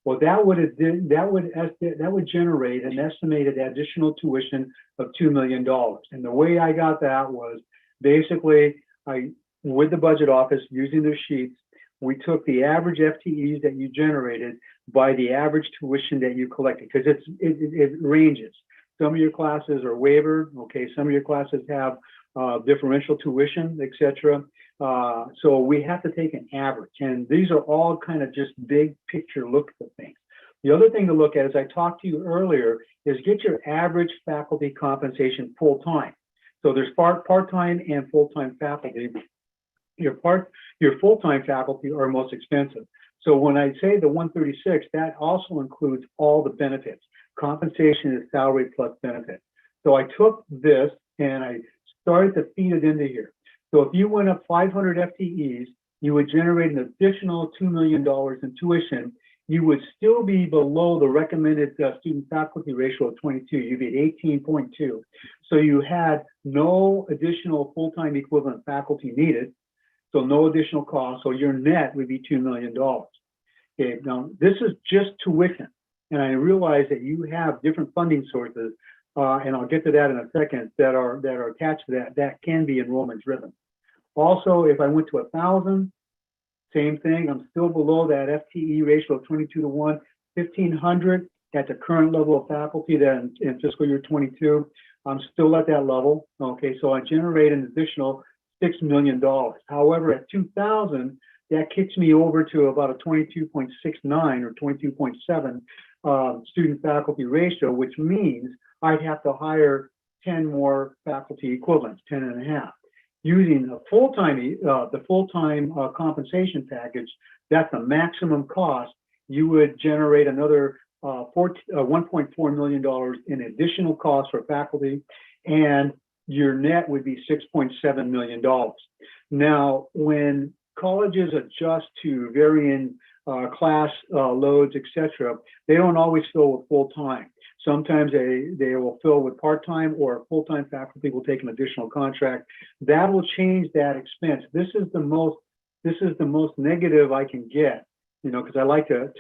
Well, that would generate an estimated additional tuition of $2 million. And the way I got that was basically with the budget office using their sheets, we took the average FTEs that you generated by the average tuition that you collected, because it ranges. Some of your classes are waivered. Okay, some of your classes have differential tuition, etc. So we have to take an average, and these are all kind of just big picture looks at things. The other thing to look at, as I talked to you earlier, is get your average faculty compensation full-time. So there's part-time and full-time faculty. Your full-time faculty are most expensive. So when I say the 136, that also includes all the benefits. Compensation is salary plus benefit. So I took this and I started to feed it into here. So if you went up 500 FTEs, you would generate an additional $2 million in tuition. You would still be below the recommended student faculty ratio of 22. You'd be at 18.2. So you had no additional full-time equivalent faculty needed. So no additional cost. So your net would be $2 million. Okay, now this is just tuition. And I realize that you have different funding sources, and I'll get to that in a second, that are attached to that can be enrollment driven. Also, if I went to 1,000, same thing, I'm still below that FTE ratio of 22 to 1, 1,500 at the current level of faculty that in fiscal year 22, I'm still at that level. Okay, so I generate an additional $6 million. However, at 2,000, that kicks me over to about a 22.69 or 22.7 student faculty ratio, which means I'd have to hire 10 more faculty equivalents, 10 and a half. Using a the full-time compensation package, that's the maximum cost. You would generate another $1.4 million in additional costs for faculty, and your net would be $6.7 million. Now, when colleges adjust to varying class loads, etc., they don't always fill with full-time. Sometimes they will fill with part-time, or full-time faculty will take an additional contract. That will change that expense. This is the most negative I can get, because I like to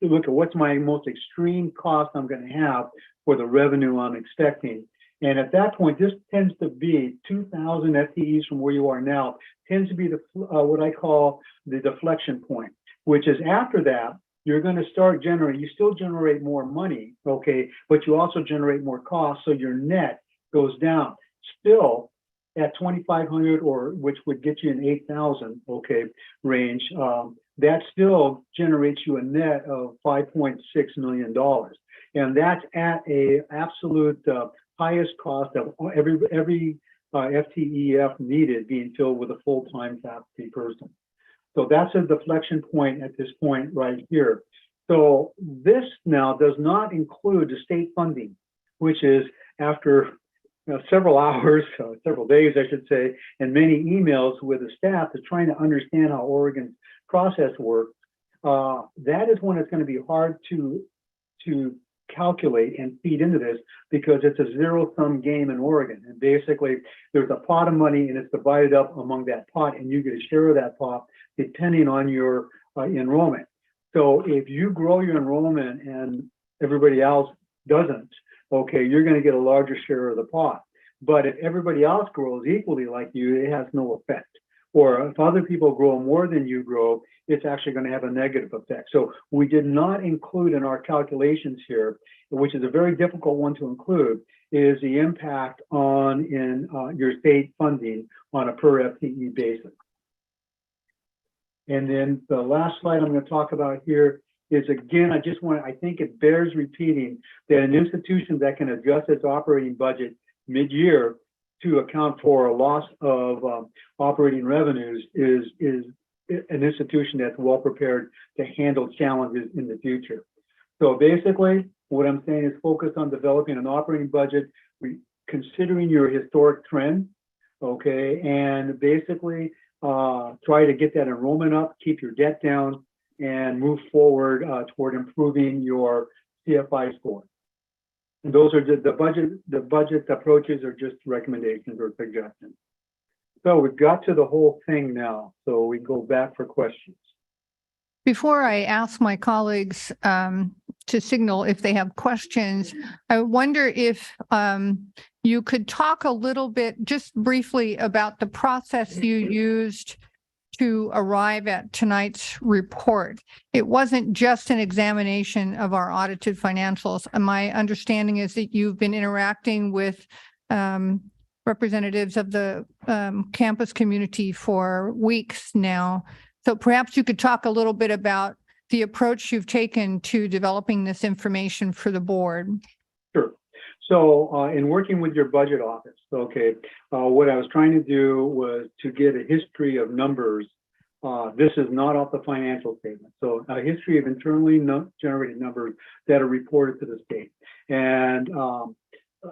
look at what's my most extreme cost I'm going to have for the revenue I'm expecting. And at that point, this tends to be 2,000 FTEs from where you are now, tends to be the what I call the deflection point, which is after that, you're going to start generating, you still generate more money, okay, but you also generate more costs, so your net goes down. Still at 2,500, or which would get you an 8,000, okay, range, that still generates you a net of $5.6 million. And that's at a absolute highest cost of every FTEF needed being filled with a full-time faculty person. So that's a deflection point at this point right here. So this now does not include the state funding, which is after several hours, several days, I should say, and many emails with the staff to trying to understand how Oregon's process works. That is when it's going to be hard to calculate and feed into this, because it's a zero-sum game in Oregon. And basically, there's a pot of money and it's divided up among that pot, and you get a share of that pot depending on your enrollment. So if you grow your enrollment and everybody else doesn't, okay, you're going to get a larger share of the pot. But if everybody else grows equally like you, it has no effect. Or if other people grow more than you grow, it's actually going to have a negative effect. So we did not include in our calculations here, which is a very difficult one to include, is the impact on your state funding on a per FTE basis. And then the last slide I'm going to talk about here is, again, I think it bears repeating that an institution that can adjust its operating budget mid-year to account for a loss of operating revenues is an institution that's well prepared to handle challenges in the future. So basically, What I'm saying is focus on developing an operating budget, considering your historic trend, okay? And basically try to get that enrollment up, keep your debt down, and move forward toward improving your CFI score. And those are just the budget approaches are just recommendations or suggestions. So we've got to the whole thing now. So we go back for questions. Before I ask my colleagues to signal if they have questions, I wonder if you could talk a little bit, just briefly, about the process you used to arrive at tonight's report. It wasn't just an examination of our audited financials. My understanding is that you've been interacting with representatives of the campus community for weeks now. So perhaps you could talk a little bit about the approach you've taken to developing this information for the board. Sure. So in working with your budget office, okay, what I was trying to do was to get a history of numbers. This is not off the financial statement. So a history of internally generated numbers that are reported to the state. And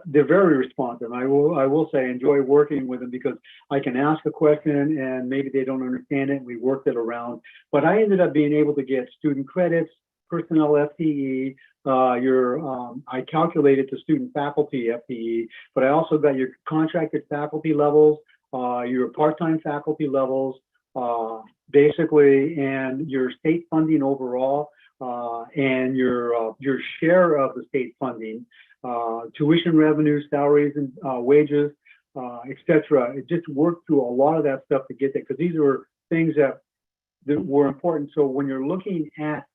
they're very responsive. I will say, enjoy working with them because I can ask a question and maybe they don't understand it. We worked it around, but I ended up being able to get student credits, personnel FTE, I calculated the student faculty FTE, but I also got your contracted faculty levels, your part-time faculty levels, basically, and your state funding overall, and your share of the state funding. Tuition revenue, salaries and wages, etc. It just worked through a lot of that stuff to get there because these were things that were important. So when you're looking at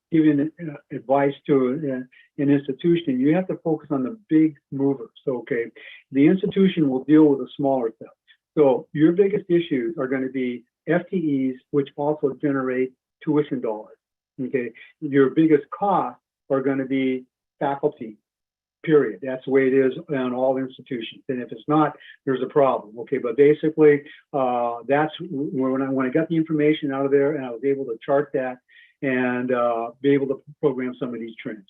giving advice to an institution, you have to focus on the big movers. So, okay, the institution will deal with the smaller stuff. So your biggest issues are going to be FTEs, which also generate tuition dollars. Okay, your biggest costs are going to be faculty. Period. That's the way it is on all institutions. And if it's not, there's a problem. Okay, but basically, that's when I got the information out of there, and I was able to chart that and be able to program some of these trends.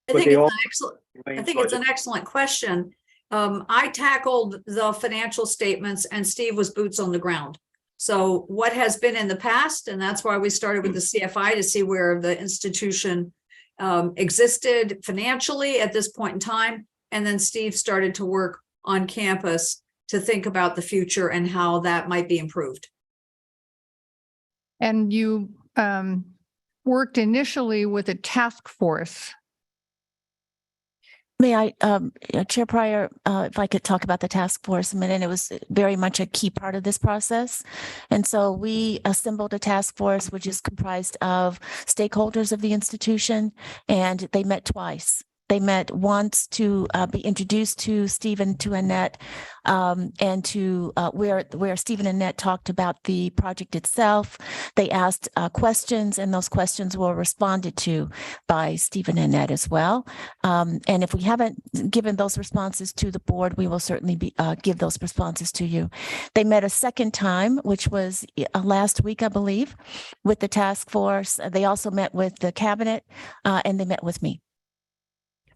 I think it's an excellent question. I tackled the financial statements, and Steve was boots on the ground. So what has been in the past, and that's why we started with the CFI to see where the institution existed financially at this point in time. And then Steve started to work on campus to think about the future and how that might be improved. And you worked initially with a task force. May I, Chair Pryor, if I could talk about the task force a minute, it was very much a key part of this process. And so we assembled a task force, which is comprised of stakeholders of the institution, and they met twice. They met once to be introduced to Steve and to Annette, and to where Steve and Annette talked about the project itself. They asked questions, and those questions were responded to by Steve and Annette as well. And if we haven't given those responses to the board, we will certainly give those responses to you. They met a second time, which was last week, I believe, with the task force. They also met with the cabinet, and they met with me.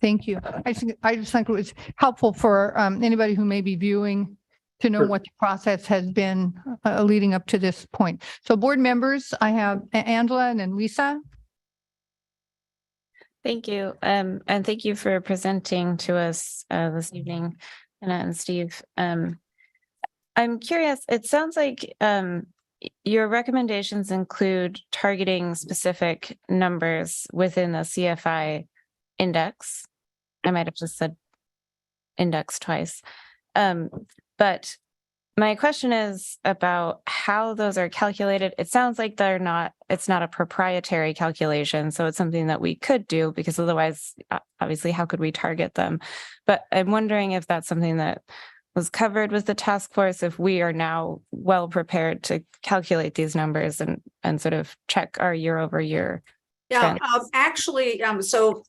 Thank you. I just think it was helpful for anybody who may be viewing to know Sure. what the process has been leading up to this point. So board members, I have Angela and then Lisa. Thank you. And thank you for presenting to us this evening, Annette and Steve. I'm curious, it sounds like your recommendations include targeting specific numbers within the CFI index. I might have just said index twice. But my question is about how those are calculated. It sounds like it's not a proprietary calculation. So it's something that we could do because otherwise, obviously, how could we target them? But I'm wondering if that's something that was covered with the task force, if we are now well prepared to calculate these numbers and sort of check our year over year. Yeah, actually, so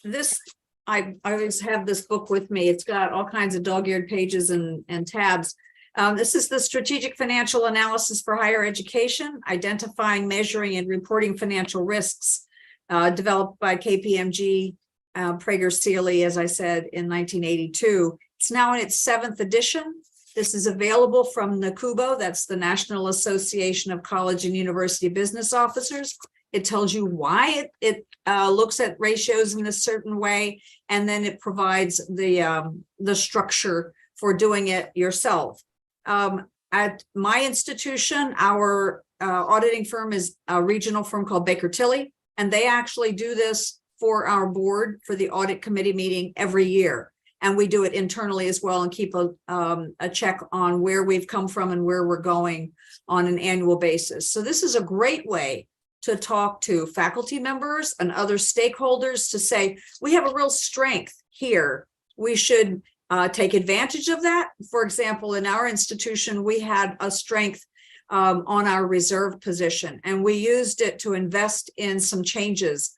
this, I always have this book with me. It's got all kinds of dog-eared pages and tabs. This is the Strategic Financial Analysis for Higher Education, Identifying, Measuring, and Reporting Financial Risks, developed by KPMG Prager Sealy, as I said, in 1982. It's now in its 7th edition. This is available from NACUBO, that's the National Association of College and University Business Officers. It tells you why it looks at ratios in a certain way, and then it provides the structure for doing it yourself. At my institution, our auditing firm is a regional firm called Baker Tilly, and they actually do this for our board for the audit committee meeting every year. And we do it internally as well and keep a check on where we've come from and where we're going on an annual basis. So this is a great way to talk to faculty members and other stakeholders to say, we have a real strength here. We should take advantage of that. For example, in our institution, we had a strength on our reserve position, and we used it to invest in some changes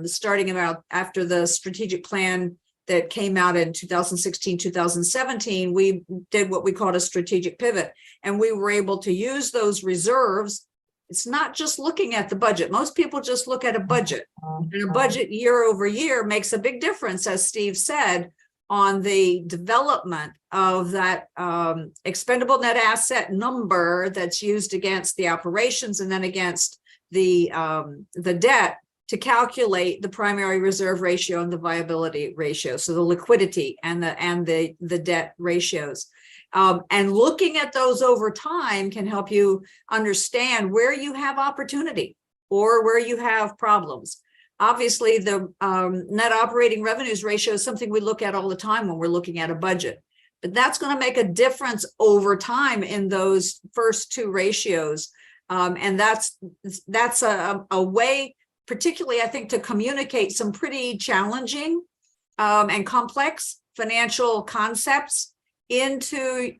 starting about after the strategic plan that came out in 2016, 2017, we did what we called a strategic pivot, and we were able to use those reserves. It's not just looking at the budget. Most people just look at a budget, and a budget year over year makes a big difference, as Steve said, on the development of that expendable net asset number that's used against the operations and then against the debt, to calculate the primary reserve ratio and the viability ratio, so the liquidity and the debt ratios. And looking at those over time can help you understand where you have opportunity or where you have problems. Obviously, the net operating revenues ratio is something we look at all the time when we're looking at a budget, but that's going to make a difference over time in those first two ratios. And that's a way, particularly, I think, to communicate some pretty challenging and complex financial concepts into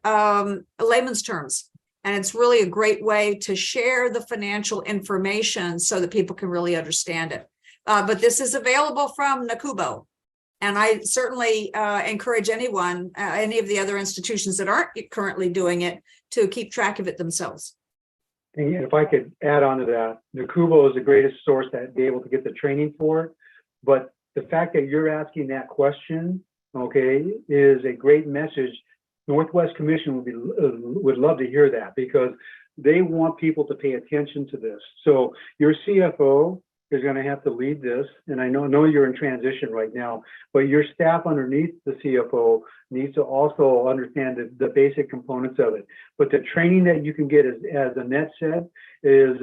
layman's terms. And it's really a great way to share the financial information so that people can really understand it. But this is available from NACUBO. And I certainly encourage anyone, any of the other institutions that aren't currently doing it, to keep track of it themselves. And if I could add on to that, NACUBO is the greatest source to be able to get the training for it. But the fact that you're asking that question, okay, is a great message. Northwest Commission would love to hear that, because they want people to pay attention to this. So your CFO is going to have to lead this, and I know you're in transition right now, but your staff underneath the CFO needs to also understand the basic components of it. But the training that you can get, as Annette said, is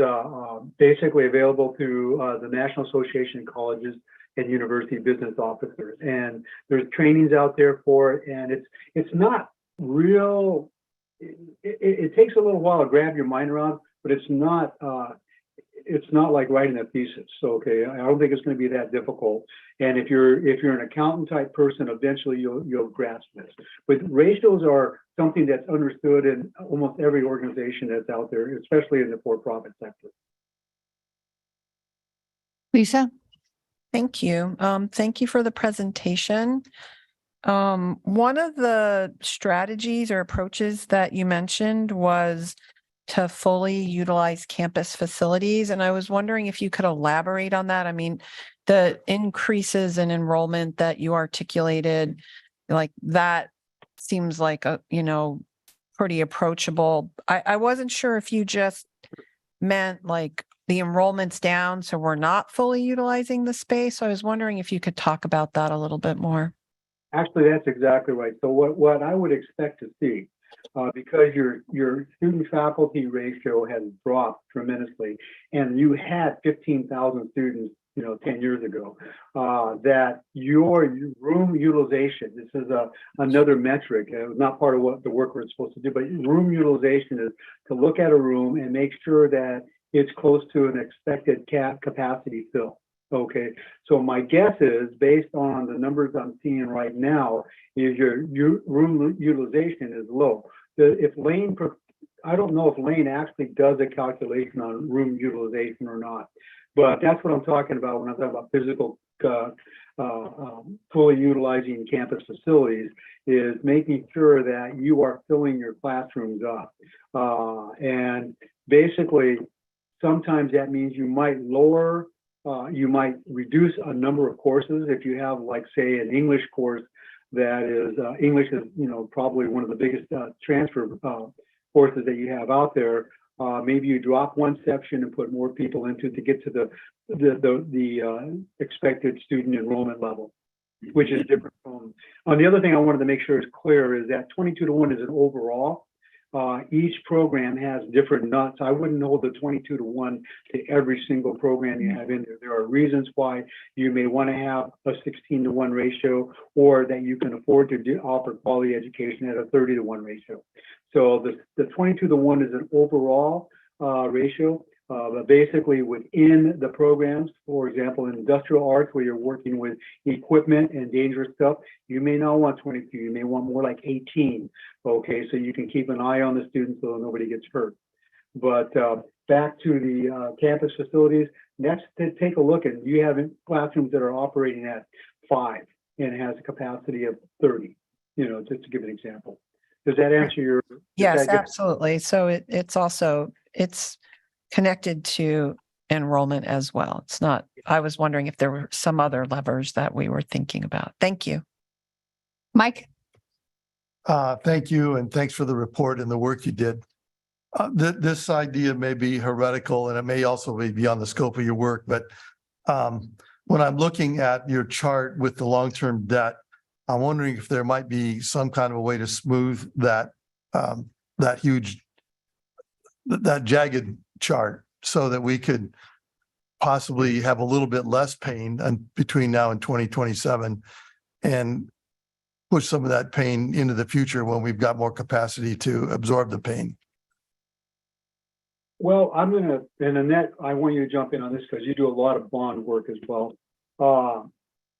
basically available through the National Association of Colleges and University Business Officers, and there's trainings out there for it, and it's not real. It takes a little while to grab your mind around, but it's not like writing a thesis. So, okay, I don't think it's going to be that difficult. And if you're an accountant type person, eventually you'll grasp this. But ratios are something that's understood in almost every organization that's out there, especially in the for-profit sector. Lisa? Thank you. Thank you for the presentation. One of the strategies or approaches that you mentioned was to fully utilize campus facilities. And I was wondering if you could elaborate on that. I mean, the increases in enrollment that you articulated, like that seems like pretty approachable. I wasn't sure if you just meant like the enrollment's down, so we're not fully utilizing the space. So I was wondering if you could talk about that a little bit more. Actually, that's exactly right. So what I would expect to see, because your student faculty ratio has dropped tremendously, and you had 15,000 students, 10 years ago, that your room utilization, this is another metric, not part of what the work we're supposed to do, but room utilization is to look at a room and make sure that it's close to an expected capacity fill. Okay, so my guess is, based on the numbers I'm seeing right now, is your room utilization is low. I don't know if Lane actually does a calculation on room utilization or not, but that's what I'm talking about when I'm talking about physical, fully utilizing campus facilities, is making sure that you are filling your classrooms up. And basically, sometimes that means you might lower you might reduce a number of courses. If you have, like, say, an English course that is, English is, probably one of the biggest transfer courses that you have out there. Maybe you drop one section and put more people into to get to the expected student enrollment level, which is different from. The other thing I wanted to make sure is clear is that 22-to-1 is an overall. Each program has different nuts. I wouldn't hold the 22-to-1 to every single program you have in there. There are reasons why you may want to have a 16-to-1 ratio, or that you can afford to offer quality education at a 30-to-1 ratio. So the 22-to-1 is an overall ratio. But basically within the programs, for example, in industrial arts, where you're working with equipment and dangerous stuff, you may not want 22, you may want more like 18. Okay, so you can keep an eye on the students so nobody gets hurt. But back to the campus facilities, next to take a look at, you have classrooms that are operating at 5 and has a capacity of 30, just to give an example. Does that answer your? Yes, absolutely. So it's connected to enrollment as well. It's not, I was wondering if there were some other levers that we were thinking about. Thank you. Mike? Thank you, and thanks for the report and the work you did. This idea may be heretical, and it may also be beyond the scope of your work, but when I'm looking at your chart with the long-term debt, I'm wondering if there might be some kind of a way to smooth that jagged chart, so that we could possibly have a little bit less pain between now and 2027, and push some of that pain into the future when we've got more capacity to absorb the pain. Well, and Annette, I want you to jump in on this because you do a lot of bond work as well.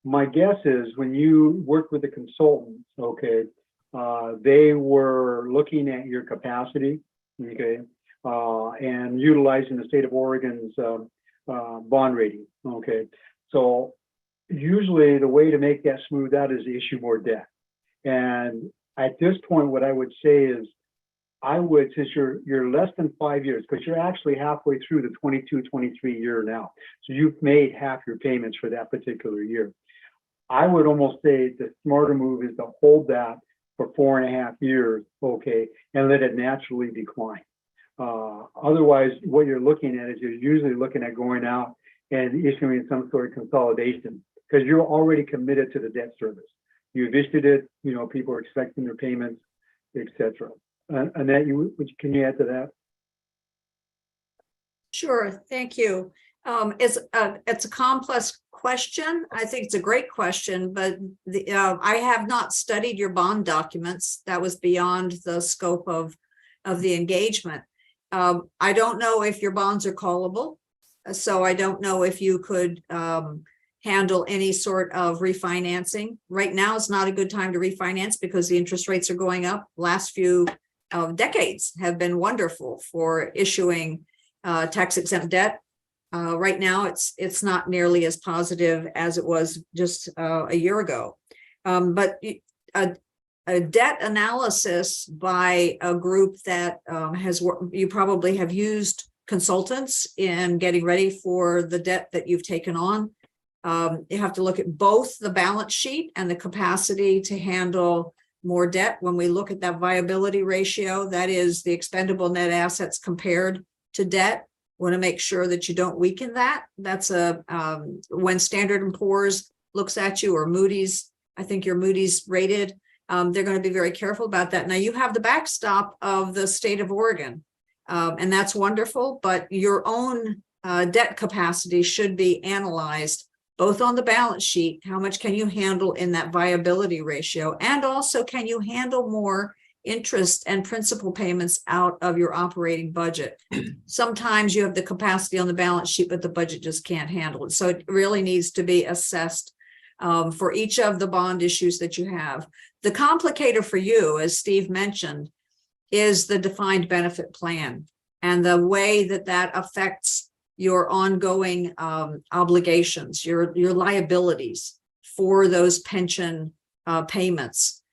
My guess is when you work with the consultants, okay, they were looking at your capacity, okay, and utilizing the state of Oregon's bond rating, okay. So usually the way to make that smooth out is to issue more debt. And at this point, what I would say is, since you're less than 5 years, because you're actually halfway through the 22-23 year now. So you've made half your payments for that particular year. I would almost say the smarter move is to hold that for 4.5 years, okay, and let it naturally decline. Otherwise, what you're looking at is you're usually looking at going out and issuing some sort of consolidation, because you're already committed to the debt service. You've issued it, people are expecting their payments, etc. Annette, can you add to that? Sure, thank you. It's a complex question. I think it's a great question, but I have not studied your bond documents. That was beyond the scope of the engagement. I don't know if your bonds are callable, so I don't know if you could handle any sort of refinancing. Right now is not a good time to refinance because the interest rates are going up. Last few decades have been wonderful for issuing tax-exempt debt. Right now, it's not nearly as positive as it was just a year ago. But a debt analysis by a group that you probably have used consultants in getting ready for the debt that you've taken on. You have to look at both the balance sheet and the capacity to handle more debt. When we look at that viability ratio, that is the expendable net assets compared to debt. Want to make sure that you don't weaken that. That's when Standard & Poor's looks at you, or Moody's, I think you're Moody's rated, they're going to be very careful about that. Now you have the backstop of the state of Oregon, and that's wonderful, but your own debt capacity should be analyzed both on the balance sheet, how much can you handle in that viability ratio, and also can you handle more interest and principal payments out of your operating budget. Sometimes you have the capacity on the balance sheet, but the budget just can't handle it. So it really needs to be assessed for each of the bond issues that you have. The complicator for you, as Steve mentioned, is the defined benefit plan and the way that that affects your ongoing obligations, your liabilities for those pension payments.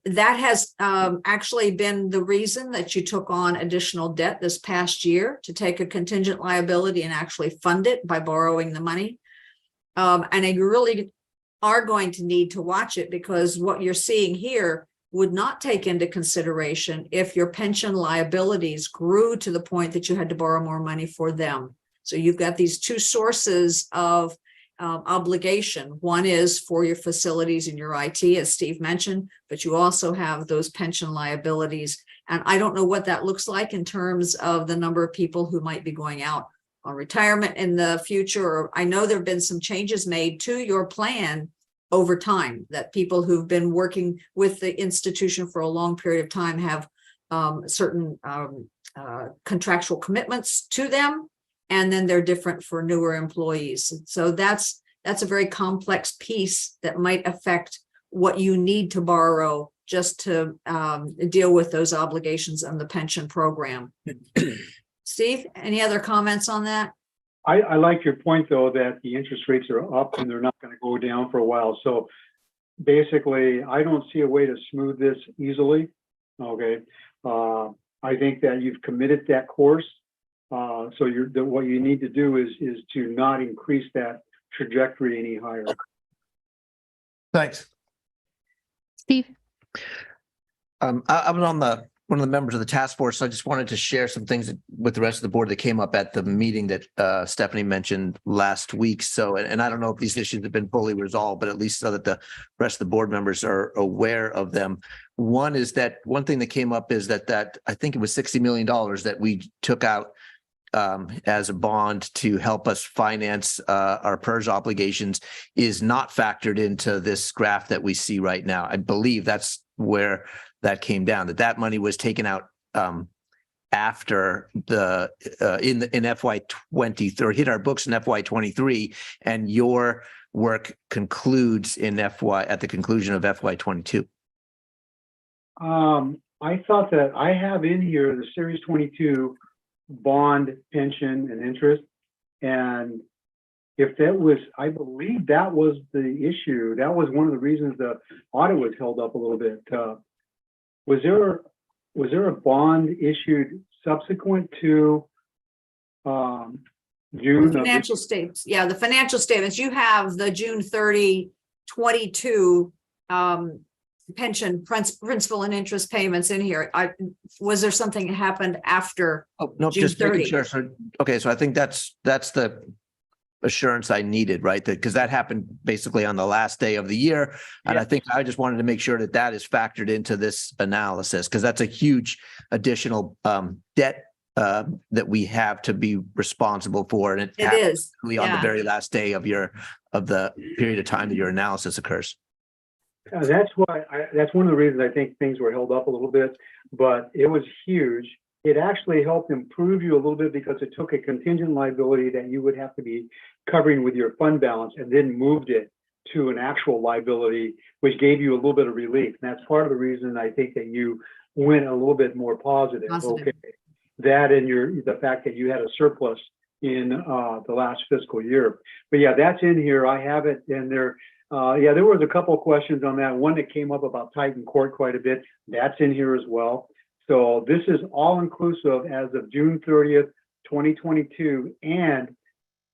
that has actually been the reason that you took on additional debt this past year to take a contingent liability and actually fund it by borrowing the money. And you really are going to need to watch it, because what you're seeing here would not take into consideration if your pension liabilities grew to the point that you had to borrow more money for them. So you've got these two sources of obligation. One is for your facilities and your IT, as Steve mentioned, but you also have those pension liabilities. And I don't know what that looks like in terms of the number of people who might be going out on retirement in the future. I know there have been some changes made to your plan over time, that people who've been working with the institution for a long period of time have certain contractual commitments to them, and then they're different for newer employees. So that's a very complex piece that might affect what you need to borrow just to deal with those obligations on the pension program. Steve, any other comments on that? I like your point, though, that the interest rates are up and they're not going to go down for a while. So basically, I don't see a way to smooth this easily. Okay. I think that you've committed that course. So what you need to do is to not increase that trajectory any higher. Thanks. Steve? I was on one of the members of the task force, so I just wanted to share some things with the rest of the board that came up at the meeting that Stephanie mentioned last week. So, and I don't know if these issues have been fully resolved, but at least so that the rest of the board members are aware of them. One is that one thing that came up is that I think it was $60 million that we took out as a bond to help us finance our PERS obligations is not factored into this graph that we see right now. I believe that's where that came down, that money was taken out after the in FY23, or hit our books in FY23, and your work concludes in at the conclusion of FY22. I thought that I have in here the Series 22 bond, pension, and interest, and if that was, I believe that was the issue. That was one of the reasons the audit was held up a little bit. Was there a bond issued subsequent to June? Financial statements. Yeah, the financial statements. You have the June 30, 22 pension principal and interest payments in here. Was there something that happened after? Oh, no, June just making 30? sure. So, okay, so I think that's the assurance I needed, right? Because that happened basically on the last day of the year. And Yeah. I think I just wanted to make sure that is factored into this analysis, because that's a huge additional debt that we have to be responsible for. And It is. on the Yeah. very last day of the period of time that your analysis occurs. That's why that's one of the reasons I think things were held up a little bit, but it was huge. It actually helped improve you a little bit because it took a contingent liability that you would have to be covering with your fund balance and then moved it to an actual liability, which gave you a little bit of relief. And that's part of the reason I think that you went a little bit more positive. Positive. Okay. That and the fact that you had a surplus in the last fiscal year. But yeah, that's in here. I have it in there. There was a couple of questions on that. One that came up about Titan Court quite a bit. That's in here as well. So this is all inclusive as of June 30th, 2022. And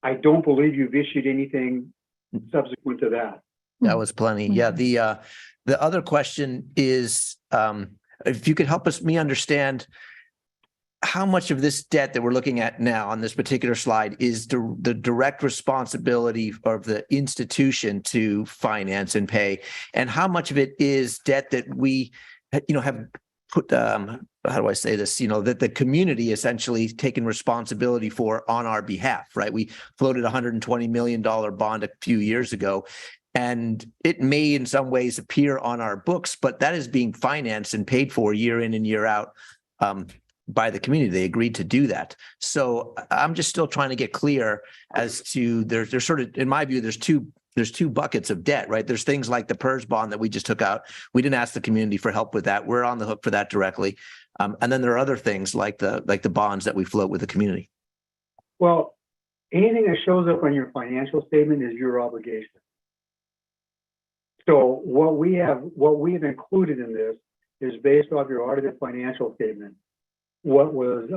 I don't believe you've issued anything subsequent to that. That was plenty. Yeah. The other question is, if you could help me understand how much of this debt that we're looking at now on this particular slide is the direct responsibility of the institution to finance and pay, and how much of it is debt that we, have put, how do I say this, that the community essentially taken responsibility for on our behalf, right? We floated $120 million bond a few years ago, and it may in some ways appear on our books, but that is being financed and paid for year in and year out by the community. They agreed to do that. So I'm just still trying to get clear as to there's sort of, in my view, there's two buckets of debt, right? There's things like the PERS bond that we just took out. We didn't ask the community for help with that. We're on the hook for that directly. And then there are other things like the bonds that we float with the community. Well, anything that shows up on your financial statement is your obligation. So what we've included in this is based off your audited financial statement, what was,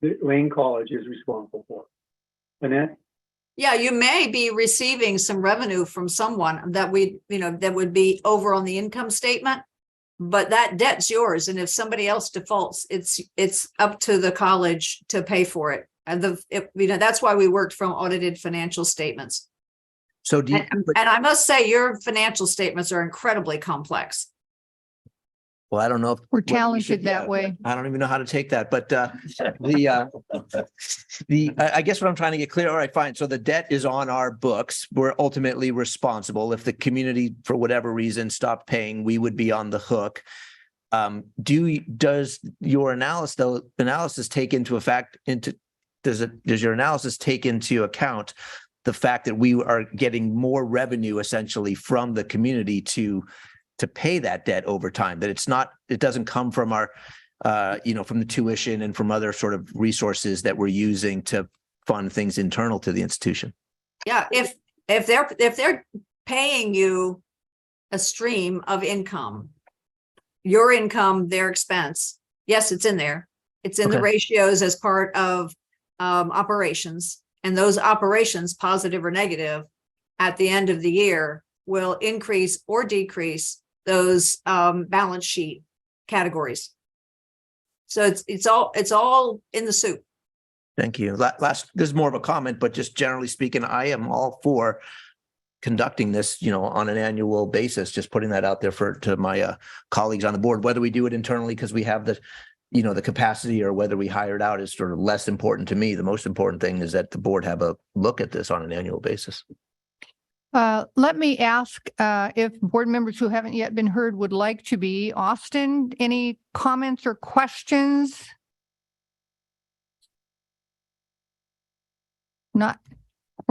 the Lane College is responsible for. Annette? Yeah, you may be receiving some revenue from someone that that would be over on the income statement. But that debt's yours. And if somebody else defaults, it's up to the college to pay for it. And that's why we worked from audited financial statements. So do you, And I must say, your financial statements are incredibly complex. well, I don't know. We're what we talented should- that yeah, way. I don't even know how to take that, but I guess what I'm trying to get clear, all right, fine. So the debt is on our books. We're ultimately responsible. If the community, for whatever reason, stopped paying, we would be on the hook. Does your analysis take into does your analysis take into account the fact that we are getting more revenue essentially from the community to pay that debt over time, that it doesn't come from our, from the tuition and from other sort of resources that we're using to fund things internal to the institution? Yeah, if they're paying you a stream of income, your income, their expense, yes, it's in there. It's in the Okay. ratios as part of operations. And those operations, positive or negative, at the end of the year will increase or decrease those balance sheet categories. So it's all in the soup. Thank you. This is more of a comment, but just generally speaking, I am all for conducting this, on an annual basis, just putting that out there to my colleagues on the board, whether we do it internally because we have the capacity, or whether we hire it out is sort of less important to me. The most important thing is that the board have a look at this on an annual basis. Let me ask if board members who haven't yet been heard would like to be. Austin, any comments or questions?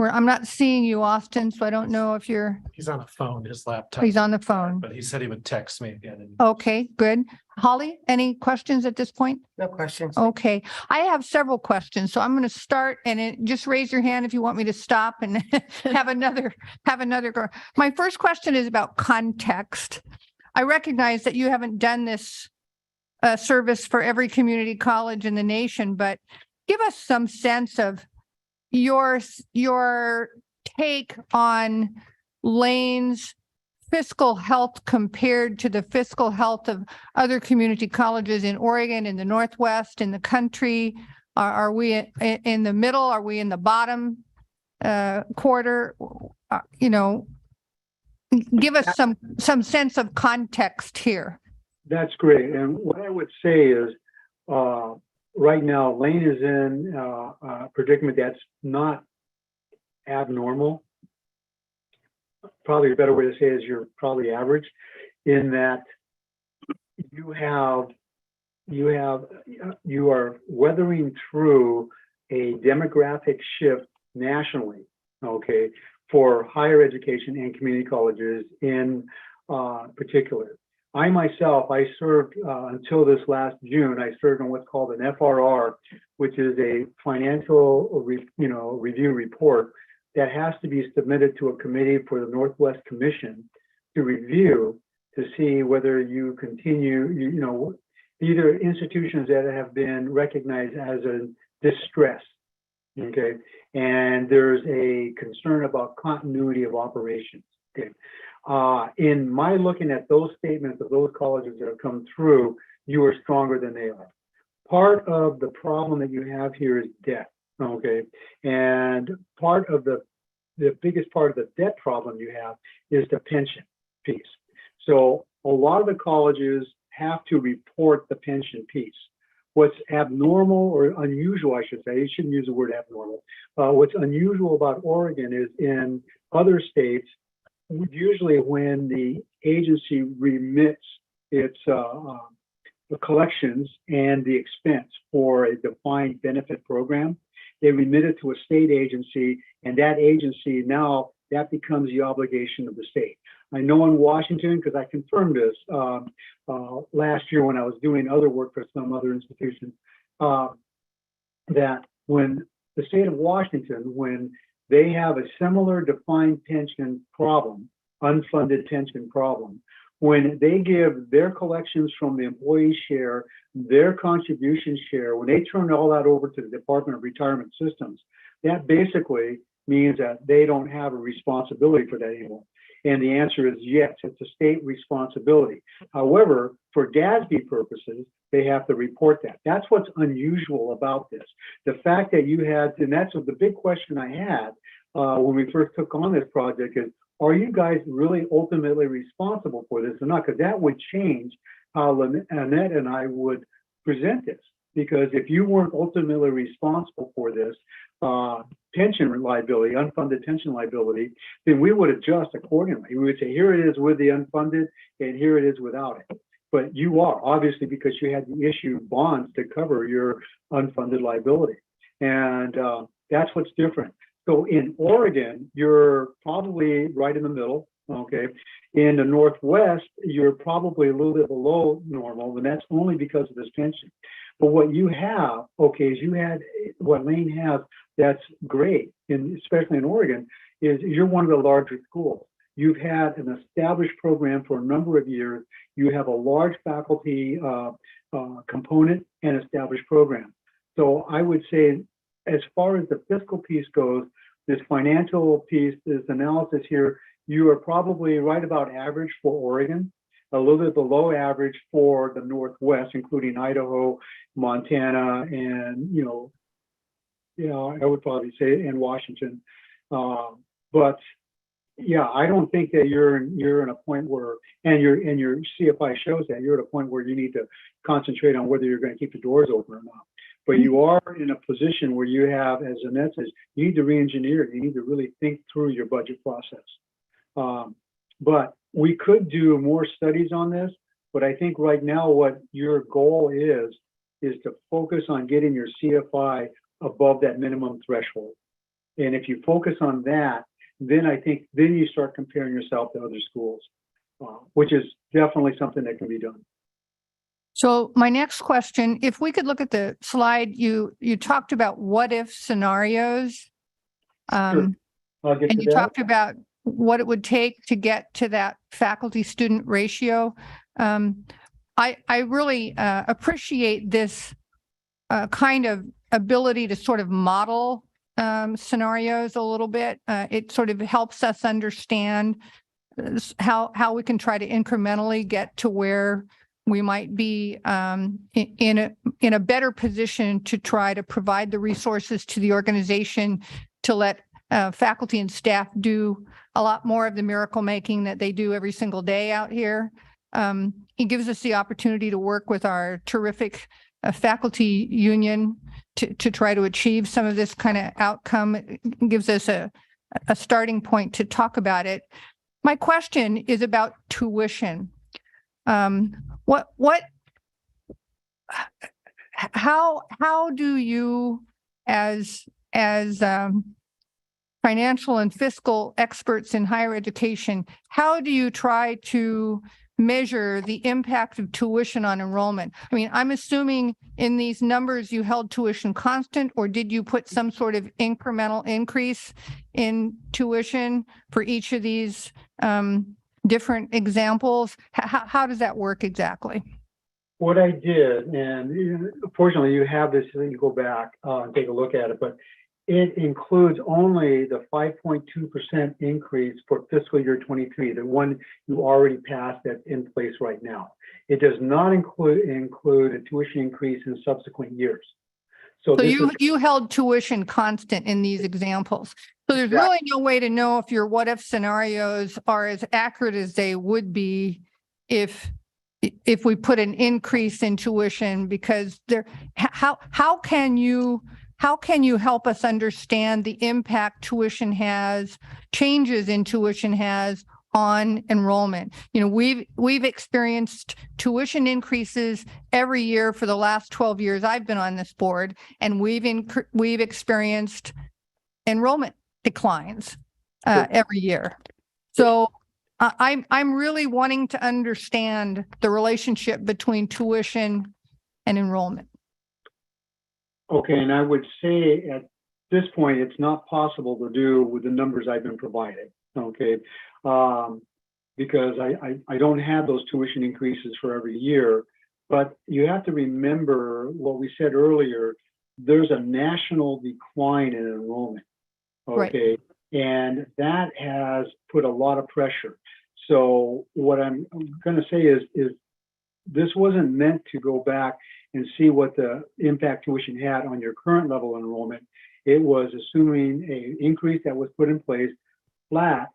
I'm not seeing you, Austin, so I don't know if He's on a phone, his laptop. he's on the phone. But he said he would text me again. Okay, good. Holly, any questions at this point? No questions. Okay, I have several questions, so I'm going to start just raise your hand if you want me to stop and have another go. My first question is about context. I recognize that you haven't done this service for every community college in the nation, but give us some sense of your take on Lane's fiscal health compared to the fiscal health of other community colleges in Oregon, in the Northwest, in the country. Are we in the middle? Are we in the bottom quarter? Give us some sense of context here. That's great. And what I would say is, right now, Lane is in a predicament that's not abnormal. Probably a better way to say is you're probably average, in that you are weathering through a demographic shift nationally, okay, for higher education and community colleges in particular. I myself, I served until this last June, I served on what's called an FRR, which is a financial review report that has to be submitted to a committee for the Northwest Commission to review, to see whether you continue, either institutions that have been recognized as a distress, okay? And there's a concern about continuity of operations, okay? In my looking at those statements of those colleges that have come through, you are stronger than they are. Part of the problem that you have here is debt, okay? And part of the biggest part of the debt problem you have is the pension piece. So a lot of the colleges have to report the pension piece. What's abnormal or unusual, I should say, you shouldn't use the word abnormal. What's unusual about Oregon is in other states, usually when the agency remits its the collections and the expense for a defined benefit program, they remit it to a state agency, and that agency now, that becomes the obligation of the state. I know in Washington, because I confirmed this last year when I was doing other work for some other institutions, that when the state of Washington, when they have a similar defined pension problem, unfunded pension problem. When they give their collections from the employee share, their contribution share, when they turn all that over to the Department of Retirement Systems, that basically means that they don't have a responsibility for that anymore. And the answer is yes, it's a state responsibility. However, for GASB purposes, they have to report that. That's what's unusual about this. The fact that you had, and that's the big question I had when we first took on this project is, are you guys really ultimately responsible for this or not? Because that would change how Annette and I would present this. Because if you weren't ultimately responsible for this pension liability, unfunded pension liability, then we would adjust accordingly. We would say, here it is with the unfunded and here it is without it. But you are, obviously, because you had to issue bonds to cover your unfunded liability. And that's what's different. So in Oregon, you're probably right in the middle, okay? In the Northwest, you're probably a little bit below normal, and that's only because of this pension. But what you have, okay, is you had, what Lane has that's great, especially in Oregon, is you're one of the larger schools. You've had an established program for a number of years. You have a large faculty component and established program. So I would say, as far as the fiscal piece goes, this financial piece, this analysis here, you are probably right about average for Oregon, a little bit below average for the Northwest, including Idaho, Montana, and I would probably say in Washington. But yeah, I don't think that you're in a point where, and your CFI shows that you're at a point where you need to concentrate on whether you're going to keep the doors open or not. But you are in a position where you have, as Annette says, you need to re-engineer. You need to really think through your budget process. But we could do more studies on this. But I think right now what your goal is to focus on getting your CFI above that minimum threshold. And if you focus on that, then I think then you start comparing yourself to other schools, which is definitely something that can be done. So my next question, if we could look at the slide, you talked about what if scenarios. Sure. I'll get And to you that. talked about what it would take to get to that faculty student ratio. I really appreciate this kind of ability to sort of model scenarios a little bit. It sort of helps us understand how we can try to incrementally get to where we might be in a better position to try to provide the resources to the organization to let faculty and staff do a lot more of the miracle making that they do every single day out here. It gives us the opportunity to work with our terrific faculty union to try to achieve some of this kind of outcome. It gives us a starting point to talk about it. My question is about tuition. How do you as financial and fiscal experts in higher education, how do you try to measure the impact of tuition on enrollment? I mean, I'm assuming in these numbers you held tuition constant, or did you put some sort of incremental increase in tuition for each of these different examples? How does that work exactly? What I did, and fortunately you have this, so you can go back and take a look at it, but it includes only the 5.2% increase for fiscal year 23, the one you already passed that's in place right now. It does not include a tuition increase in subsequent years. So you held tuition constant in these examples. So there's really no way to know if your what if scenarios are as accurate as they would be if we put an increase in tuition, because how can you help us understand the impact tuition has, changes in tuition has on enrollment? You know, we've experienced tuition increases every year for the last 12 years I've been on this board, and we've experienced enrollment declines every year. So I'm really wanting to understand the relationship between tuition and enrollment. Okay, and I would say at this point, it's not possible to do with the numbers I've been providing. Okay, because I don't have those tuition increases for every year. But you have to remember what we said earlier, there's a national decline in enrollment. Right. Okay, and that has put a lot of pressure. So what I'm gonna say is this wasn't meant to go back and see what the impact tuition had on your current level of enrollment. It was assuming an increase that was put in place flat,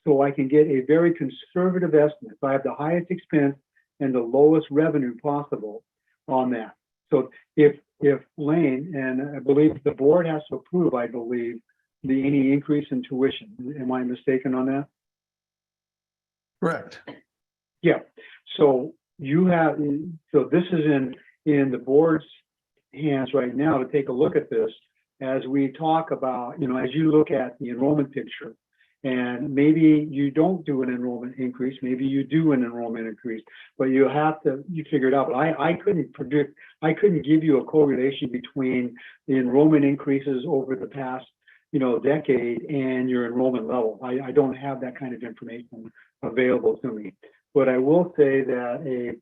so I can get a very conservative estimate. So I have the highest expense and the lowest revenue possible on that. So if Lane, and I believe the board has to approve, I believe, any increase in tuition. Am I mistaken on that? Correct. Yeah. So you have, so this is in the board's hands right now to take a look at this as we talk about, as you look at the enrollment picture. And maybe you don't do an enrollment increase, maybe you do an enrollment increase, but you figure it out. But I couldn't predict, I couldn't give you a correlation between the enrollment increases over the past, decade and your enrollment level. I don't have that kind of information available to me. But I will say that a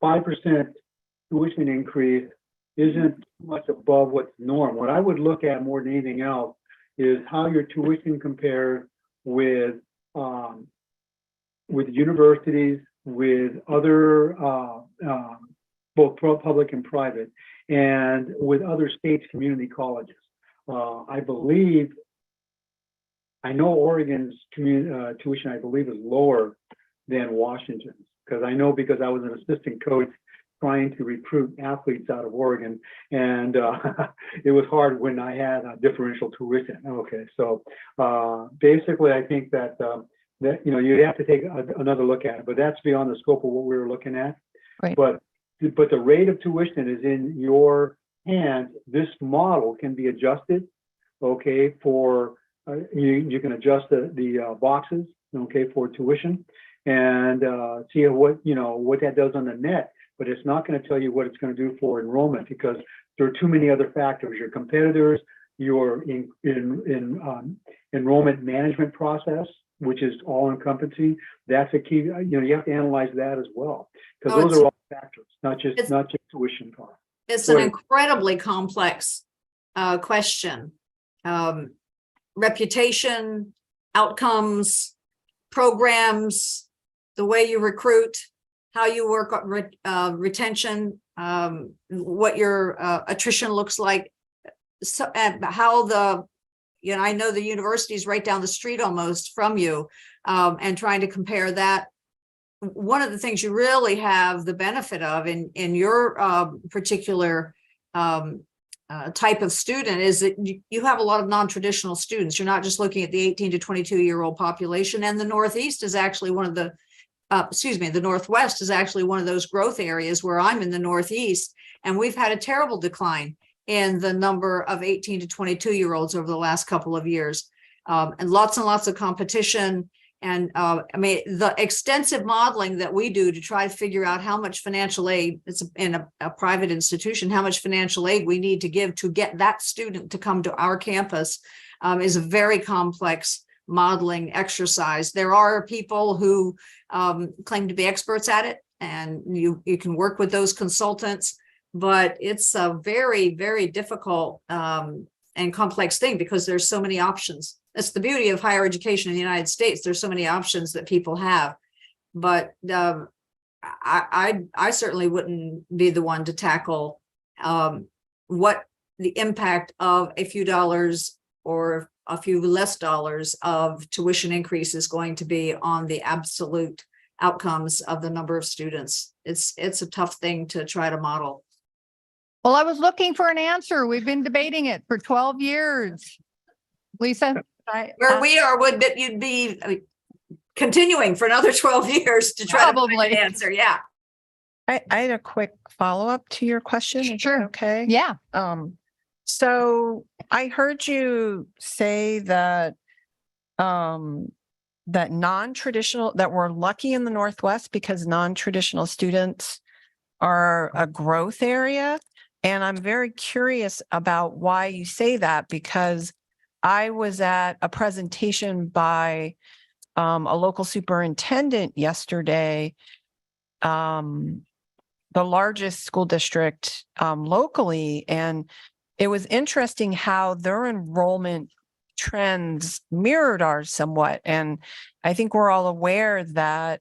5% tuition increase isn't much above what's norm. What I would look at more than anything else is how your tuition compares with universities, with other both public and private, and with other states' community colleges. I know Oregon's tuition, I believe, is lower than Washington's, because I know, because I was an assistant coach trying to recruit athletes out of Oregon, and it was hard when I had a differential tuition. Okay, so basically, I think that you have to take another look at it, but that's beyond the scope of what we were looking at. Right. But the rate of tuition is in your hands. This model can be adjusted. Okay, for you can adjust the boxes. Okay, for tuition, and see what that does on the net. But it's not going to tell you what it's going to do for enrollment, because there are too many other factors. Your competitors, your enrollment management process, which is all encompassing. That's a key. You have to analyze that as well, because those are all factors, not just tuition cost. It's an incredibly complex question. Reputation, outcomes, programs, the way you recruit, how you work on retention, what your attrition looks like, so, and how I know the university is right down the street almost from you, and trying to compare that. One of the things you really have the benefit of in your particular type of student is that you have a lot of non-traditional students. You're not just looking at the 18 to 22-year-old population, and the Northeast is actually one of the the Northwest is actually one of those growth areas where I'm in the Northeast, and we've had a terrible decline in the number of 18 to 22-year-olds over the last couple of years, and lots of competition. And the extensive modeling that we do to try to figure out how much financial aid, it's in a private institution, how much financial aid we need to give to get that student to come to our campus is a very complex modeling exercise. There are people who claim to be experts at it, and you can work with those consultants, but it's a very, very difficult and complex thing because there's so many options. That's the beauty of higher education in the United States. There's so many options that people have, but I certainly wouldn't be the one to tackle what the impact of a few dollars or a few less dollars of tuition increase is going to be on the absolute outcomes of the number of students. It's a tough thing to try to model. Well, I was looking for an answer. We've been debating it for 12 years. Lisa? Where we are, you'd be continuing for another 12 years to try to find an answer. Yeah. I had a quick follow-up to your question. Sure. Okay. Yeah. So I heard you say that that non-traditional, that we're lucky in the Northwest because non-traditional students are a growth area. And I'm very curious about why you say that, because I was at a presentation by a local superintendent yesterday, the largest school district locally, and it was interesting how their enrollment trends mirrored ours somewhat. And I think we're all aware that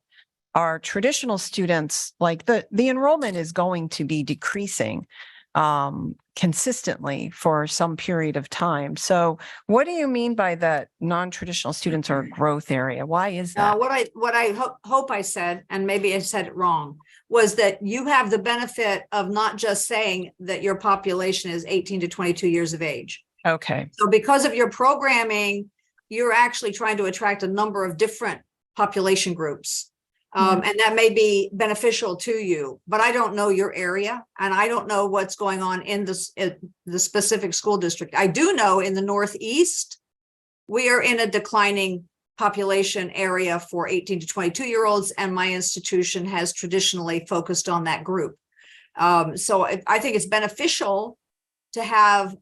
our traditional students, like the enrollment is going to be decreasing consistently for some period of time. So what do you mean by that non-traditional students are a growth area? Why is that? What I hope I said, and maybe I said it wrong, was that you have the benefit of not just saying that your population is 18 to 22 years of age. Okay. So because of your programming, you're actually trying to attract a number of different population groups. And that may be beneficial to you, but I don't know your area and I don't know what's going on in the specific school district. I do know in the Northeast, we are in a declining population area for 18 to 22-year-olds, and my institution has traditionally focused on that group. So I think it's beneficial to have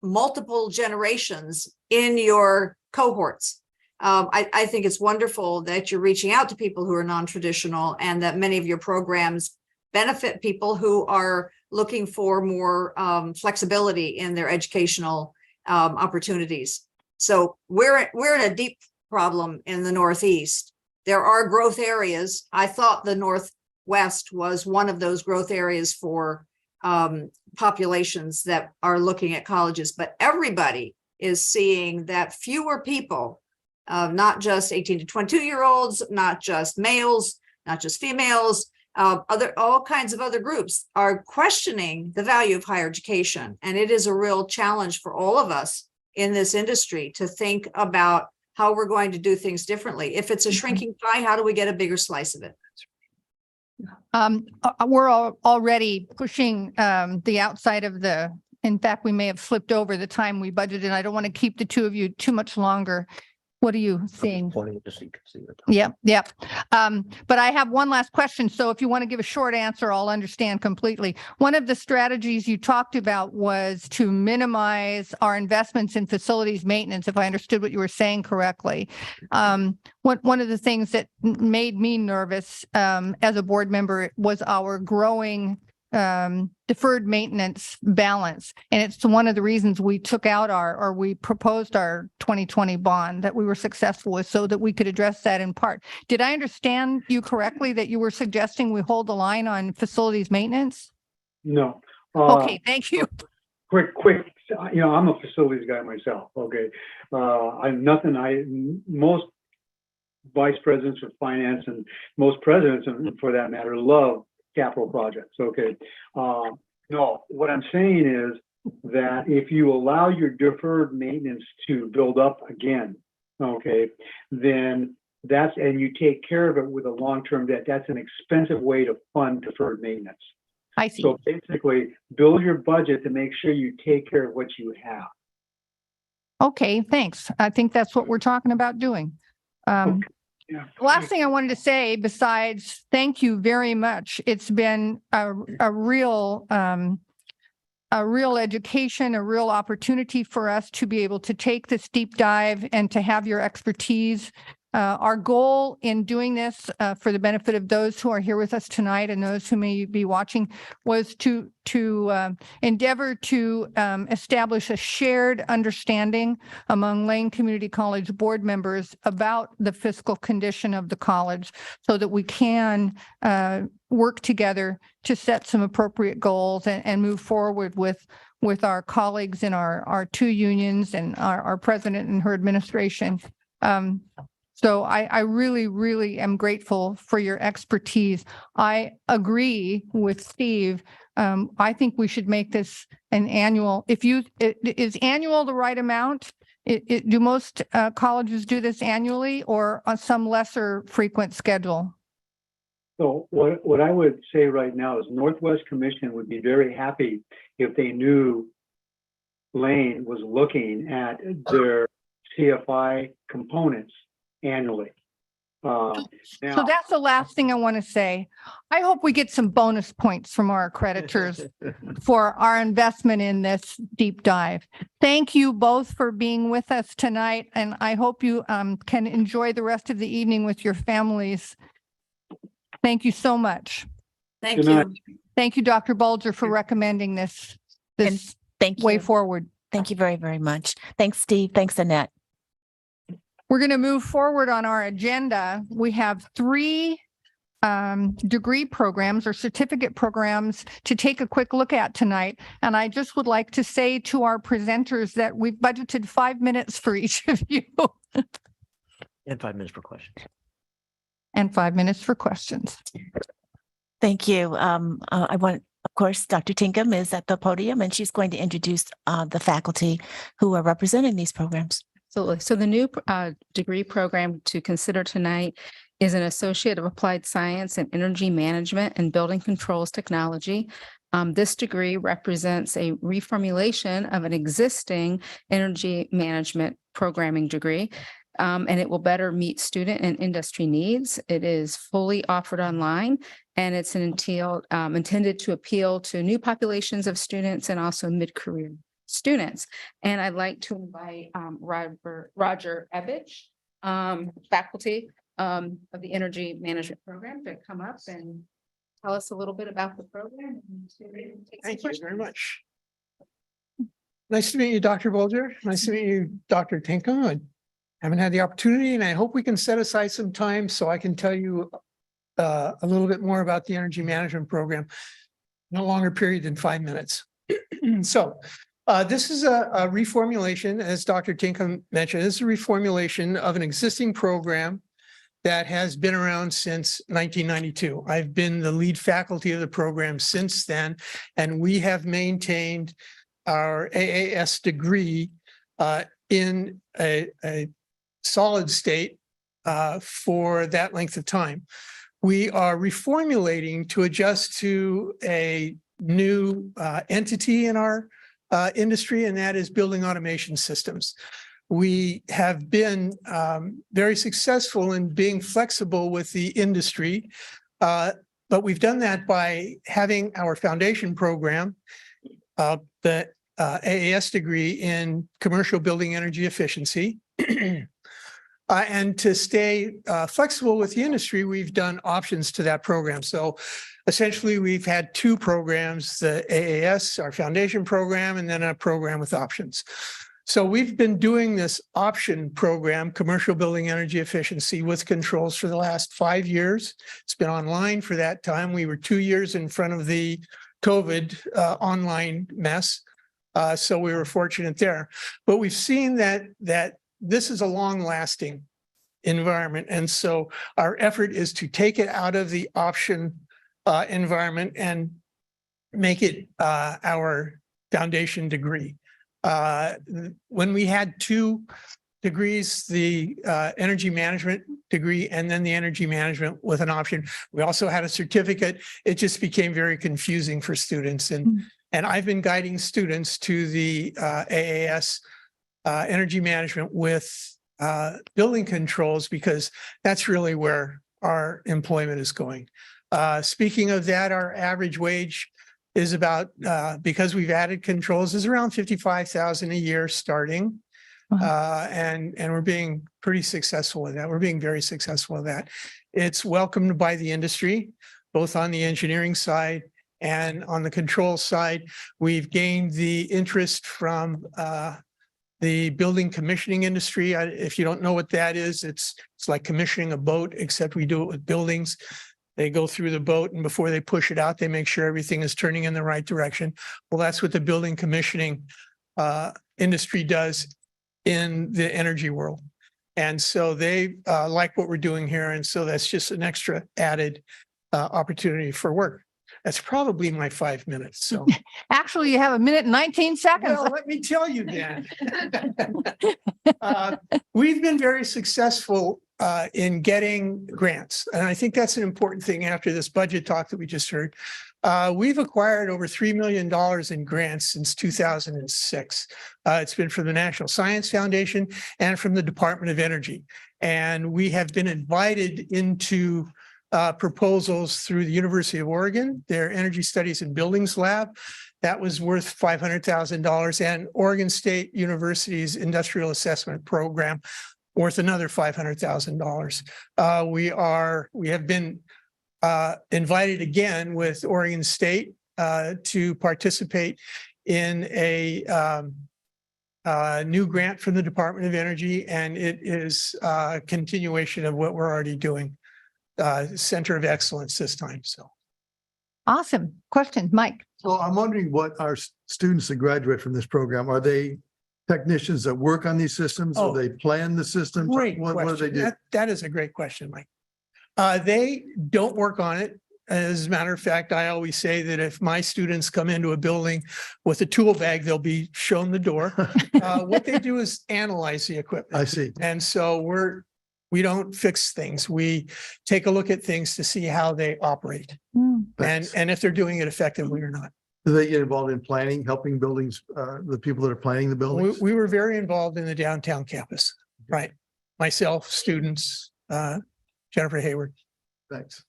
multiple generations in your cohorts. I think it's wonderful that you're reaching out to people who are non-traditional and that many of your programs benefit people who are looking for more flexibility in their educational opportunities. So we're in a deep problem in the Northeast. There are growth areas. I thought the Northwest was one of those growth areas for populations that are looking at colleges, but everybody is seeing that fewer people, not just 18 to 22-year-olds, not just males, not just females, all kinds of other groups are questioning the value of higher education. And it is a real challenge for all of us in this industry to think about how we're going to do things differently. If it's a shrinking pie, how do we get a bigger slice of it? We're already pushing the outside of in fact, we may have flipped over the time we budgeted. I don't want to keep the two of you too much longer. What are you seeing? Yep. But I have one last question. So if you want to give a short answer, I'll understand completely. One of the strategies you talked about was to minimize our investments in facilities maintenance, if I understood what you were saying correctly. One of the things that made me nervous as a board member was our growing deferred maintenance balance. And it's one of the reasons we took out we proposed our 2020 bond that we were successful with so that we could address that in part. Did I understand you correctly that you were suggesting we hold the line on facilities maintenance? No. Okay, thank you. Quick, I'm a facilities guy myself. Okay. Most vice presidents of finance and most presidents, and for that matter, love capital projects. Okay. No, what I'm saying is that if you allow your deferred maintenance to build up again, okay, then and you take care of it with a long-term debt, that's an expensive way to fund deferred maintenance. I see. So basically build your budget to make sure you take care of what you have. Okay, thanks. I think that's what we're talking about doing. Okay. Yeah. The last thing I wanted to say, besides thank you very much, it's been a real education, a real opportunity for us to be able to take this deep dive and to have your expertise. Our goal in doing this for the benefit of those who are here with us tonight and those who may be watching was to endeavor to establish a shared understanding among Lane Community College board members about the fiscal condition of the college so that we can work together to set some appropriate goals and move forward with our colleagues in our two unions and our president and her administration. So I really, really am grateful for your expertise. I agree with Steve. I think we should make this an annual. Is annual the right amount? Do most colleges do this annually or on some lesser frequent schedule? So what I would say right now is Northwest Commission would be very happy if they knew Lane was looking at their CFI components annually. So Now, that's the last thing I want to say. I hope we get some bonus points from our creditors for our investment in this deep dive. Thank you both for being with us tonight, and I hope you can enjoy the rest of the evening with your families. Thank you so much. Thank Good night. you. Thank you, Dr. Bulger, for recommending this Thank way you. forward. Thank you very, very much. Thanks, Steve. Thanks, Annette. We're going to move forward on our agenda. We have 3 degree programs or certificate programs to take a quick look at tonight. And I just would like to say to our presenters that we've budgeted 5 minutes for each of you And 5 minutes per question. and 5 minutes for questions. Thank you. I want, of course, Dr. Tinkham is at the podium and she's going to introduce the faculty who are representing these programs. Absolutely. So the new degree program to consider tonight is an Associate of Applied Science in Energy Management and Building Controls Technology. This degree represents a reformulation of an existing energy management programming degree, and it will better meet student and industry needs. It is fully offered online, and it's intended to appeal to new populations of students and also mid-career students. And I'd like to invite Roger Ebbage, faculty of the Energy Management Program, to come up and tell us a little bit about the program. Thank you very much. Nice to meet you, Dr. Bulger. Nice to meet you, Dr. Tinkham. I haven't had the opportunity, and I hope we can set aside some time so I can tell you a little bit more about the Energy Management Program in a longer period than 5 minutes. So this is a reformulation, as Dr. Tinkham mentioned. This is a reformulation of an existing program that has been around since 1992. I've been the lead faculty of the program since then, and we have maintained our AAS degree in a solid state for that length of time. We are reformulating to adjust to a new entity in our industry, and that is building automation systems. We have been very successful in being flexible with the industry, but we've done that by having our foundation program, the AAS degree in commercial building energy efficiency. And to stay flexible with the industry, we've done options to that program. So essentially, we've had 2 programs, the AAS, our foundation program, and then a program with options. So we've been doing this option program, commercial building energy efficiency with controls, for the last 5 years. It's been online for that time. We were 2 years in front of the COVID online mess. So we were fortunate there. But we've seen that this is a long-lasting environment. And so our effort is to take it out of the option environment and make it our foundation degree. When we had 2 degrees, the energy management degree and then the energy management with an option, we also had a certificate. It just became very confusing for students. And I've been guiding students to the AAS energy management with building controls, because that's really where our employment is going. Speaking of that, our average wage is about, because we've added controls, is around $55,000 a year starting. And we're being pretty successful with that. We're being very successful with that. It's welcomed by the industry, both on the engineering side and on the control side. We've gained the interest from the building commissioning industry. If you don't know what that is, it's like commissioning a boat, except we do it with buildings. They go through the boat, and before they push it out, they make sure everything is turning in the right direction. Well, that's what the building commissioning industry does in the energy world. And so they like what we're doing here. And so that's just an extra added opportunity for work. That's probably my 5 minutes. So Actually, you have 1 minute and 19 seconds. well, let me tell you then. We've been very successful in getting grants. And I think that's an important thing after this budget talk that we just heard. We've acquired over $3 million in grants since 2006. It's been from the National Science Foundation and from the Department of Energy. And we have been invited into proposals through the University of Oregon, their Energy Studies and Buildings Lab. That was worth $500,000, and Oregon State University's Industrial Assessment Program worth another $500,000. We have been invited again with Oregon State to participate in a new grant from the Department of Energy, and it is a continuation of what we're already doing. Center of Excellence this time, so. Awesome. Question, Mike. So I'm wondering what our students that graduate from this program, are they technicians that work on these systems? Oh. Or they plan the systems? Great What do they question. do? That is a great question, Mike. They don't work on it. As a matter of fact, I always say that if my students come into a building with a tool bag, they'll be shown the door. What they do is analyze the equipment. I see. And so we don't fix things. We take a look at things to see how they operate Thanks. and if they're doing it effectively or not. Do they get involved in planning, helping buildings, the people that are planning the We, buildings? we were very involved in the downtown campus, right? Myself, students, Jennifer Hayward. Thanks.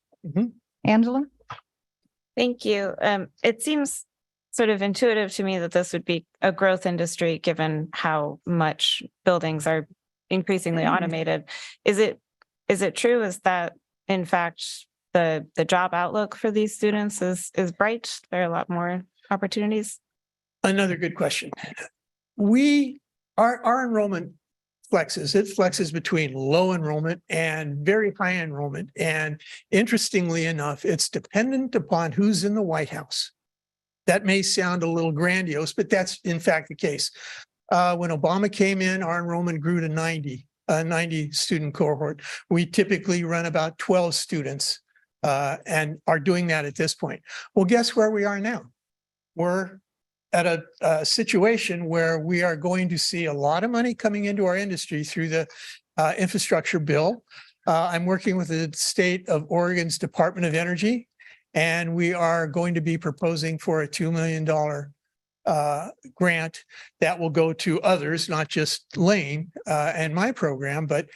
Angela? Thank you. It seems sort of intuitive to me that this would be a growth industry, given how much buildings are increasingly automated. Is it true? Is that in fact the job outlook for these students is bright? There are a lot more opportunities. Another good question. Our enrollment flexes. It flexes between low enrollment and very high enrollment. And interestingly enough, it's dependent upon who's in the White House. That may sound a little grandiose, but that's in fact the case. When Obama came in, our enrollment grew to 90 student cohort. We typically run about 12 students and are doing that at this point. Well, guess where we are now? We're at a situation where we are going to see a lot of money coming into our industry through the infrastructure bill. I'm working with the state of Oregon's Department of Energy, and we are going to be proposing for a $2 million grant that will go to others, not just Lane and my program, but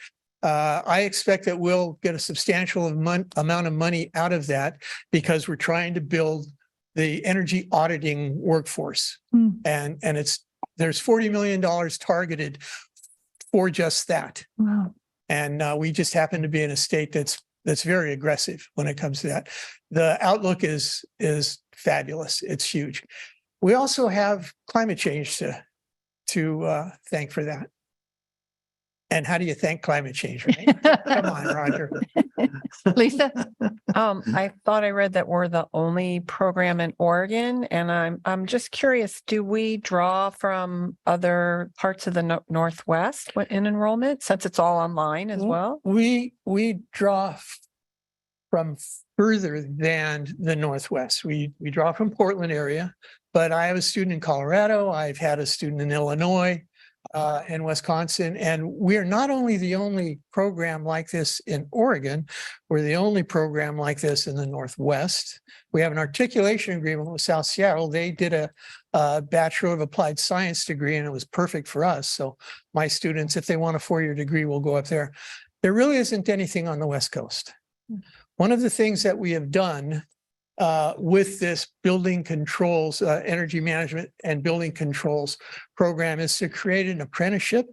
I expect that we'll get a substantial amount of money out of that because we're trying to build the energy auditing workforce. And there's $40 million targeted for just that. Wow. And we just happen to be in a state that's very aggressive when it comes to that. The outlook is fabulous. It's huge. We also have climate change to thank for that. And how do you thank climate change, right? Come on, Roger. Lisa? I thought I read that we're the only program in Oregon, and I'm just curious, do we draw from other parts of the Northwest in enrollment, since it's all online as well? We draw from further than the Northwest. We draw from Portland area, but I have a student in Colorado. I've had a student in Illinois, in Wisconsin, and we're not only the only program like this in Oregon, we're the only program like this in the Northwest. We have an articulation agreement with South Seattle. They did a Bachelor of Applied Science degree, and it was perfect for us. So my students, if they want a four-year degree, will go up there. There really isn't anything on the West Coast. One of the things that we have done with this building controls, energy management and building controls program is to create an apprenticeship,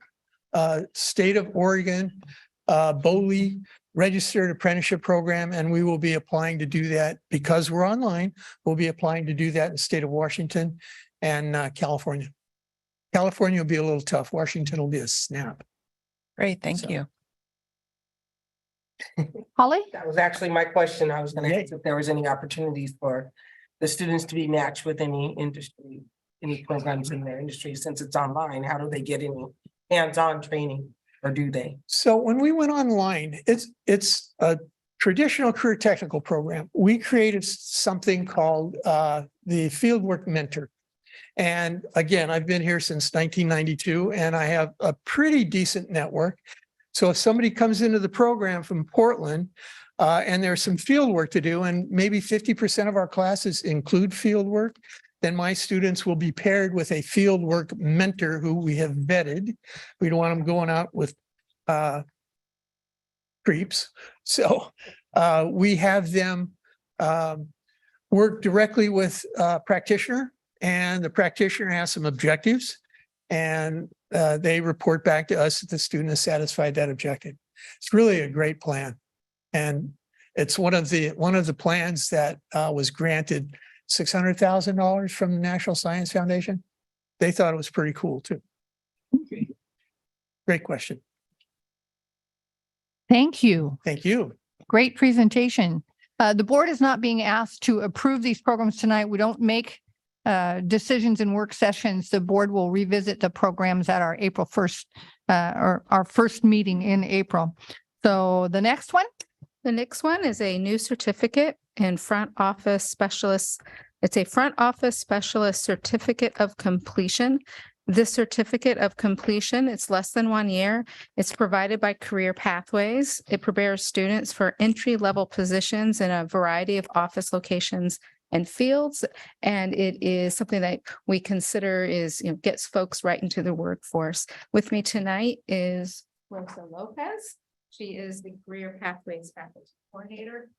state of Oregon, BOLI registered apprenticeship program, and we will be applying to do that because we're online. We'll be applying to do that in the state of Washington and California. California will be a little tough. Washington will be a snap. Great, thank So- you. Holly? That was actually my question. I was going to ask if there was any opportunities for the students to be matched with any industry, any programs in their industry, since it's online. How do they get any hands-on training, or do they? So when we went online, it's a traditional career technical program. We created something called the Fieldwork Mentor. And again, I've been here since 1992, and I have a pretty decent network. So if somebody comes into the program from Portland, and there's some field work to do, and maybe 50% of our classes include field work, then my students will be paired with a field work mentor who we have vetted. We don't want them going out with creeps. So we have them work directly with a practitioner, and the practitioner has some objectives, and they report back to us that the student has satisfied that objective. It's really a great plan. And it's one of the plans that was granted $600,000 from the National Science Foundation. They thought it was pretty cool too. Great question. Thank you. Thank you. Great presentation. The board is not being asked to approve these programs tonight. We don't make decisions in work sessions. The board will revisit the programs at our April 1st, or our first meeting in April. So the next one? The next one is a new certificate in front office specialist. It's a front office specialist certificate of completion. This certificate of completion, it's less than 1 year. It's provided by Career Pathways. It prepares students for entry-level positions in a variety of office locations and fields. And it is something that we consider is, gets folks right into the workforce. With me tonight is Rosa Lopez. She is the Career Pathways Faculty Coordinator.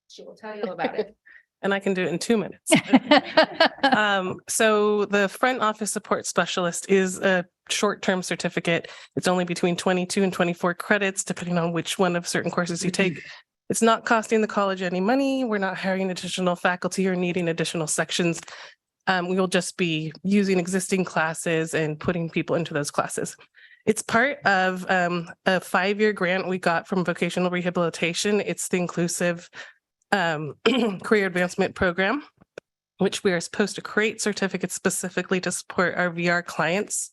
She will tell you about it. And I can do it in 2 minutes. So the front office support specialist is a short-term certificate. It's only between 22 and 24 credits, depending on which one of certain courses you take. It's not costing the college any money. We're not hiring additional faculty or needing additional sections. We will just be using existing classes and putting people into those classes. It's part of a 5-year grant we got from Vocational Rehabilitation. It's the Inclusive Career Advancement Program, which we are supposed to create certificates specifically to support our VR clients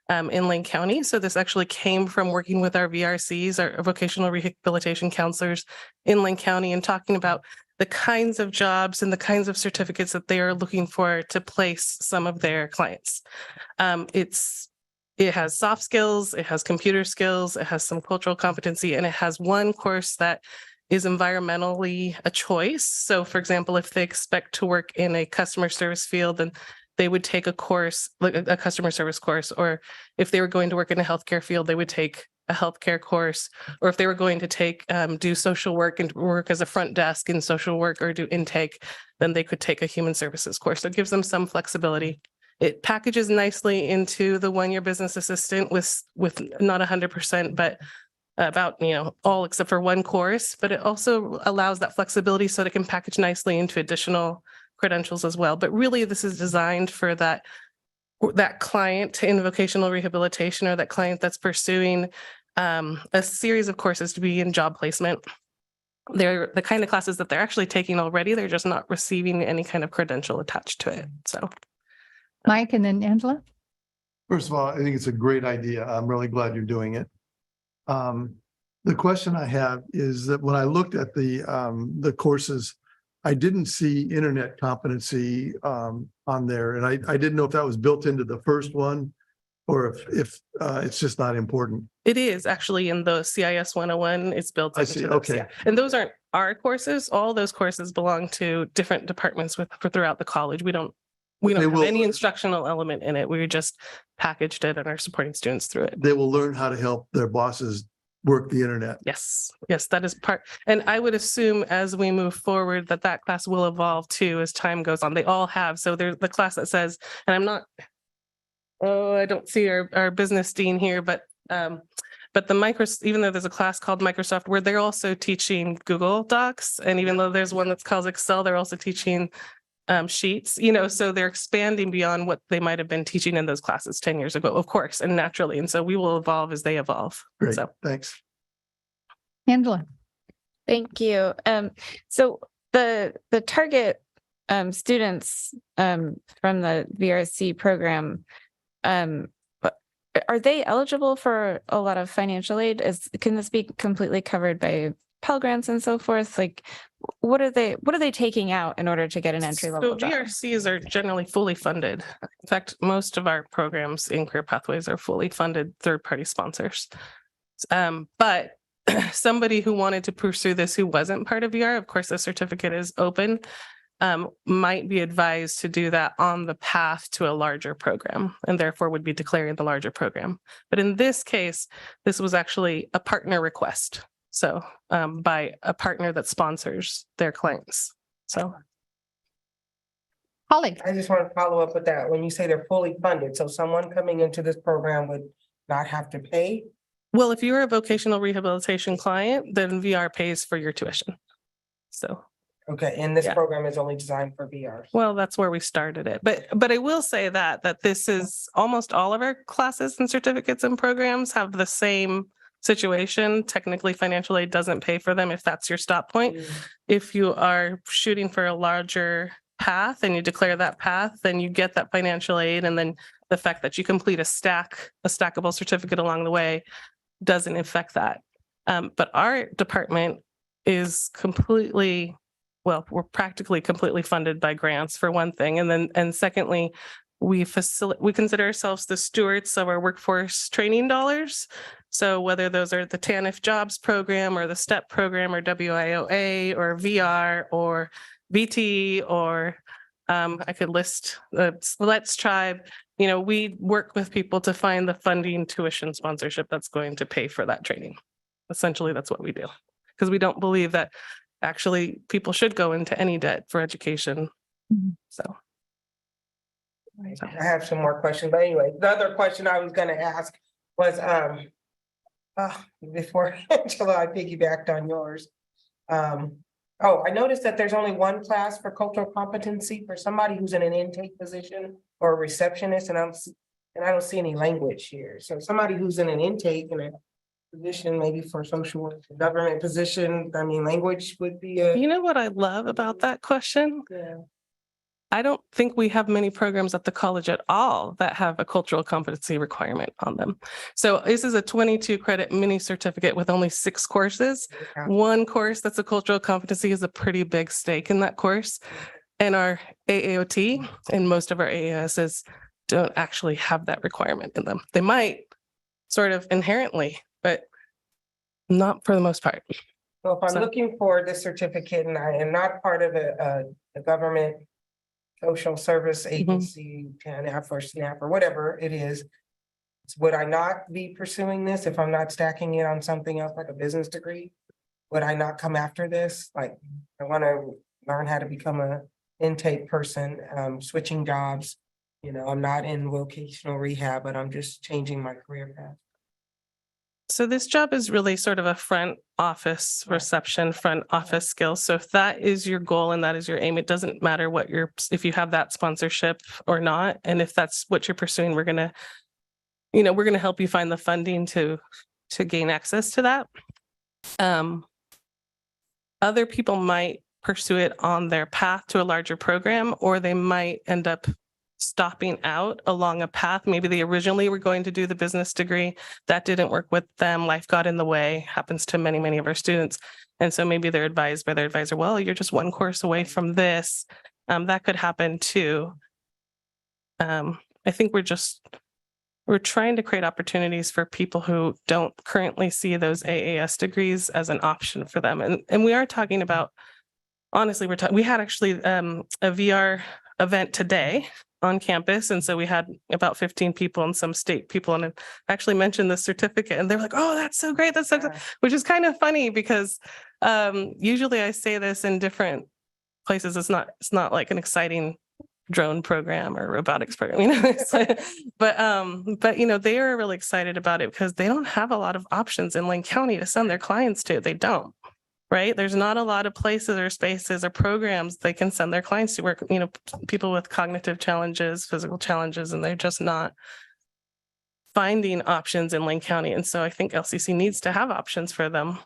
in Lane County. So this actually came from working with our VRCs, our vocational rehabilitation counselors in Lane County, and talking about the kinds of jobs and the kinds of certificates that they are looking for to place some of their clients. It has soft skills, it has computer skills, it has some cultural competency, and it has one course that is environmentally a choice. So for example, if they expect to work in a customer service field, then they would take a course, like a customer service course, or if they were going to work in a healthcare field, they would take a healthcare course, or if they were going to take, do social work and work as a front desk in social work or do intake, then they could take a human services course. So it gives them some flexibility. It packages nicely into the 1-year business assistant with not 100%, but about, all except for one course, but it also allows that flexibility so that it can package nicely into additional credentials as well. But really, this is designed for that client in vocational rehabilitation, or that client that's pursuing a series of courses to be in job placement. They're the kind of classes that they're actually taking already. They're just not receiving any kind of credential attached to it. So. Mike and then Angela. First of all, I think it's a great idea. I'm really glad you're doing it. The question I have is that when I looked at the courses, I didn't see internet competency on there, and I didn't know if that was built into the first one or if it's just not important. It is actually in the CIS 101. It's built into those, okay. yeah. And those aren't our courses. All those courses belong to different departments throughout the college. We don't have any instructional element in it. We just packaged it and are supporting students through it. They will learn how to help their bosses work the internet. Yes, that is part. And I would assume as we move forward that class will evolve too as time goes on. They all have. So there's the class that says, and I don't see our business dean here, but even though there's a class called Microsoft where they're also teaching Google Docs, and even though there's one that's called Excel, they're also teaching Sheets, so they're expanding beyond what they might have been teaching in those classes 10 years ago, of course, and naturally. And so we will evolve as they evolve. Great, so thanks. Angela. Thank you. So the target students from the VRC program, are they eligible for a lot of financial aid? Can this be completely covered by Pell Grants and so forth? Like, what are they taking out in order to get an entry level job? VRCs are generally fully funded. In fact, most of our programs in Career Pathways are fully funded third-party sponsors. But somebody who wanted to pursue this who wasn't part of VR, of course, the certificate is open, might be advised to do that on the path to a larger program, and therefore would be declaring the larger program. But in this case, this was actually a partner request. So by a partner that sponsors their clients. So Holly. I just want to follow up with that. When you say they're fully funded, so someone coming into this program would not have to pay? well, if you're a vocational rehabilitation client, then VR pays for your tuition. So, Okay, and this Yeah. program is only designed for VR. well, that's where we started it. But I will say that this is almost all of our classes and certificates and programs have the same situation. Technically, financial aid doesn't pay for them if that's your stop point. If you are shooting for a larger path and you declare that path, then you get that financial aid. And then the fact that you complete a stackable certificate along the way doesn't affect that. But our department is completely, well, we're practically completely funded by grants for one thing. And secondly, we consider ourselves the stewards of our workforce training dollars. So whether those are the TANF jobs program or the STEP program or WIOA or VR or VT or I could list the Let's Tribe, we work with people to find the funding tuition sponsorship that's going to pay for that training. Essentially, that's what we do. Because we don't believe that actually people should go into any debt for education. So. I have some more questions, but anyway, the other question I was gonna ask was, before Angela, I piggybacked on yours. I noticed that there's only one class for cultural competency for somebody who's in an intake position or a receptionist, and I don't see any language here. So somebody who's in an intake and a position, maybe for social work, government position, I mean, language would be a. You know what I love about that question? Yeah. I don't think we have many programs at the college at all that have a cultural competency requirement on them. So this is a 22 credit mini certificate with only 6 courses. Yeah. One course that's a cultural competency is a pretty big stake in that course. And our AAOT and most of our AASs don't actually have that requirement in them. They might sort of inherently, but not for the most part. So if I'm So- looking for this certificate and I am not part of a government social service agency, TANF or SNAP or whatever it is, would I not be pursuing this if I'm not stacking it on something else like a business degree? Would I not come after this? Like, I want to learn how to become a intake person, switching jobs. I'm not in vocational rehab, but I'm just changing my career path. So this job is really sort of a front office reception, front office skill. So if that is your goal and that is your aim, it doesn't matter if you have that sponsorship or not. And if that's what you're pursuing, we're going to help you find the funding to gain access to that. Other people might pursue it on their path to a larger program, or they might end up stopping out along a path. Maybe they originally were going to do the business degree. That didn't work with them. Life got in the way, happens to many, many of our students. And so maybe they're advised by their advisor, well, you're just one course away from this. That could happen too. I think we're trying to create opportunities for people who don't currently see those AAS degrees as an option for them. And we are talking about, honestly, we had actually a VR event today on campus. And so we had about 15 people and some state people, and I actually mentioned the certificate and they're like, oh, that's so great. That's so good. Which is kind of funny because usually I say this in different places. It's not like an exciting drone program or robotics program, but they are really excited about it because they don't have a lot of options in Lane County to send their clients to. They don't. Right? There's not a lot of places or spaces or programs they can send their clients to work, people with cognitive challenges, physical challenges, and they're just not finding options in Lane County. And so I think LCC needs to have options for them.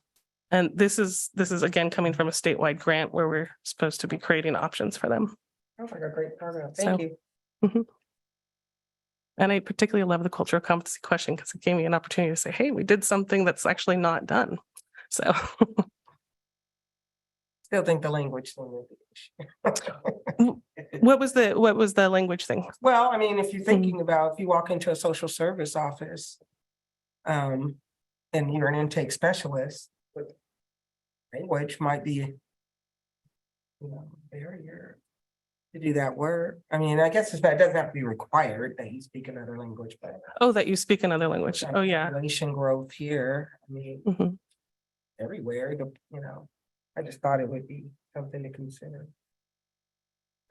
And this is again coming from a statewide grant where we're supposed to be creating options for them. Sounds like a great program. Thank you. Mhm. And I particularly love the cultural competency question because it gave me an opportunity to say, hey, we did something that's actually not done. So Still think the language thing would be. what was the language thing? Well, I mean, if you're thinking about, if you walk into a social service office, and you're an intake specialist, but language might be, barrier to do that work. I mean, I guess that doesn't have to be required that you speak another language, but. Oh, that you speak another language. Oh, yeah. Population growth here, I mean. Mhm. everywhere, I just thought it would be something to consider.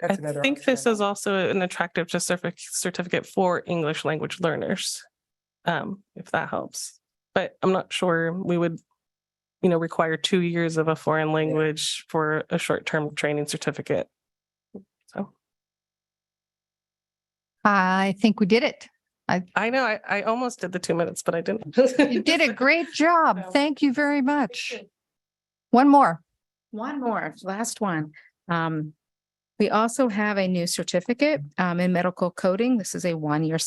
I That's another think option. this is also an attractive certificate for English language learners. If that helps, but I'm not sure we would, require 2 years of a foreign language for a short-term training certificate. So I think we did it. I know I almost did the 2 minutes, but I didn't. You did a great job. Thank you very much. One more. One more, last one. We also have a new certificate in medical coding. This is a one-year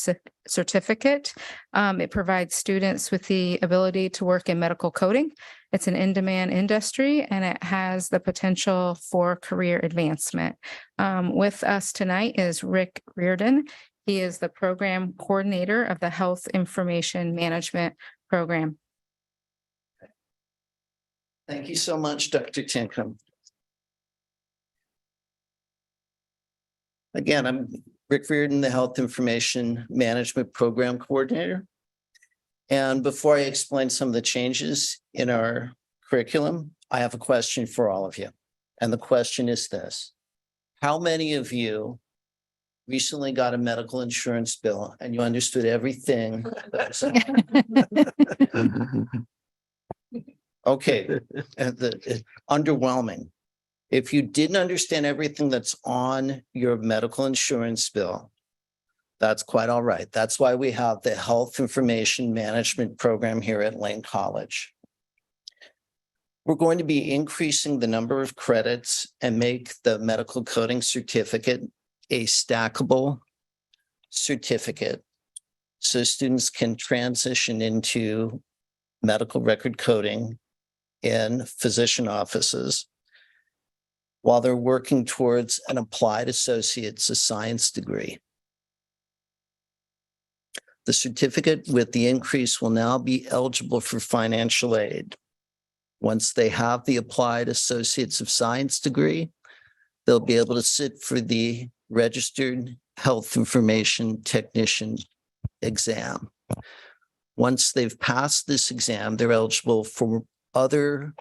certificate. It provides students with the ability to work in medical coding. It's an in-demand industry and it has the potential for career advancement. With us tonight is Rick Reardon. He is the program coordinator of the Health Information Management Program. Thank you so much, Dr. Tinkham. Again, I'm Rick Reardon, the Health Information Management Program Coordinator. And before I explain some of the changes in our curriculum, I have a question for all of you. And the question is this: how many of you recently got a medical insurance bill and you understood everything that was okay, underwhelming. If you didn't understand everything that's on your medical insurance bill, that's quite all right. That's why we have the Health Information Management Program here at Lane College. We're going to be increasing the number of credits and make the medical coding certificate a stackable certificate so students can transition into medical record coding in physician offices while they're working towards an applied associate's of science degree. The certificate with the increase will now be eligible for financial aid. Once they have the applied associate's of science degree, they'll be able to sit for the registered health information technician exam. Once they've passed this exam, they're eligible for other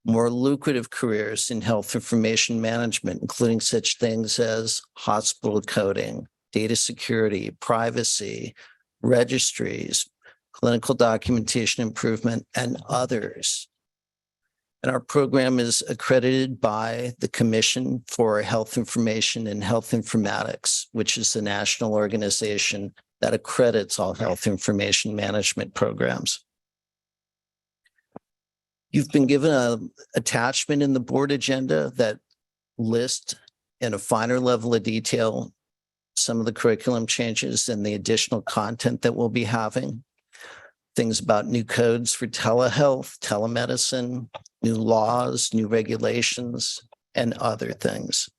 more lucrative careers in health information management, including such things as hospital coding, data security, privacy, registries, clinical documentation improvement, and others. And our program is accredited by the Commission for Health Information and Health Informatics, which is the national organization that accredits all health information management programs. You've been given an attachment in the board agenda that lists in a finer level of detail some of the curriculum changes and the additional content that we'll be having. Things about new codes for telehealth, telemedicine, new laws, new regulations, and other things.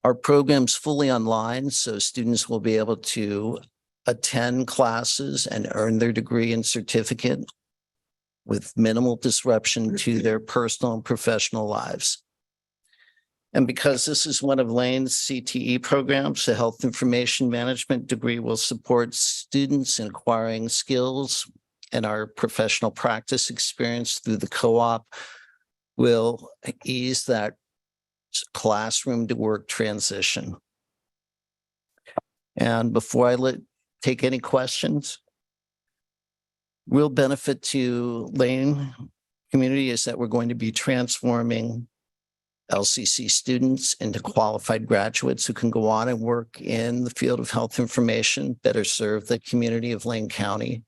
Our program's fully online, so students will be able to attend classes and earn their degree and certificate with minimal disruption to their personal and professional lives. And because this is one of Lane's CTE programs, the Health Information Management degree will support students in acquiring skills, and our professional practice experience through the co-op will ease that classroom to work transition. And before I take any questions, real benefit to Lane community is that we're going to be transforming LCC students into qualified graduates who can go on and work in the field of health information, better serve the community of Lane County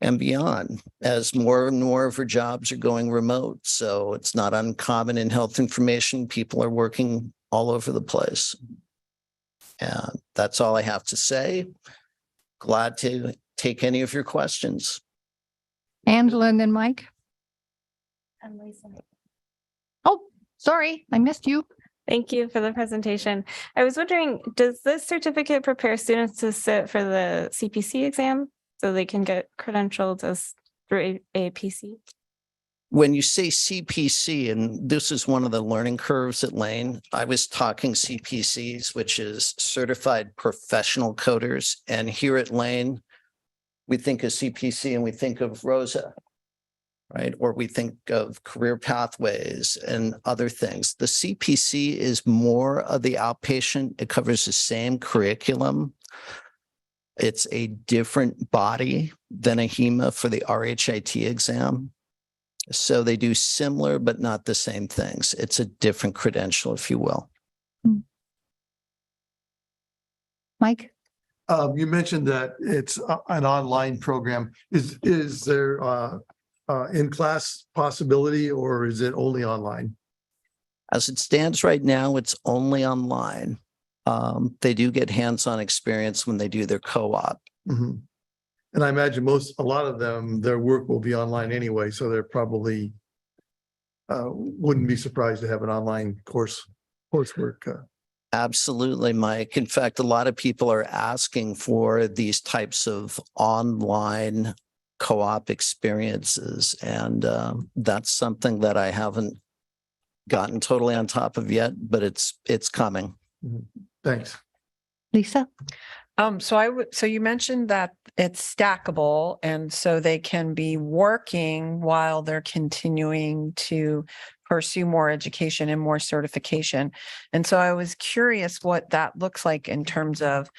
and beyond, as more and more of our jobs are going remote. So it's not uncommon in health information. People are working all over the place. And that's all I have to say. Glad to take any of your questions. Angela and then Mike. I'm Lisa. Oh, sorry, I missed you. Thank you for the presentation. I was wondering, does this certificate prepare students to sit for the CPC exam so they can get credentialed as through APC? When you say CPC, and this is one of the learning curves at Lane, I was talking CPCs, which is Certified Professional Coders. And here at Lane, we think of CPC and we think of Rosa. right? Or we think of career pathways and other things. The CPC is more of the outpatient. It covers the same curriculum. It's a different body than a HEMA for the RHIT exam. So they do similar, but not the same things. It's a different credential, if you will. Mike? You mentioned that it's an online program. Is there in-class possibility or is it only online? As it stands right now, it's only online. They do get hands-on experience when they do their co-op. Mm-hmm. And I imagine a lot of them, their work will be online anyway, so they're probably wouldn't be surprised to have an online coursework. Absolutely, Mike. In fact, a lot of people are asking for these types of online co-op experiences. And that's something that I haven't gotten totally on top of yet, but it's coming. Thanks. Lisa? So you mentioned that it's stackable, and so they can be working while they're continuing to pursue more education and more certification. And so I was curious what that looks like in terms of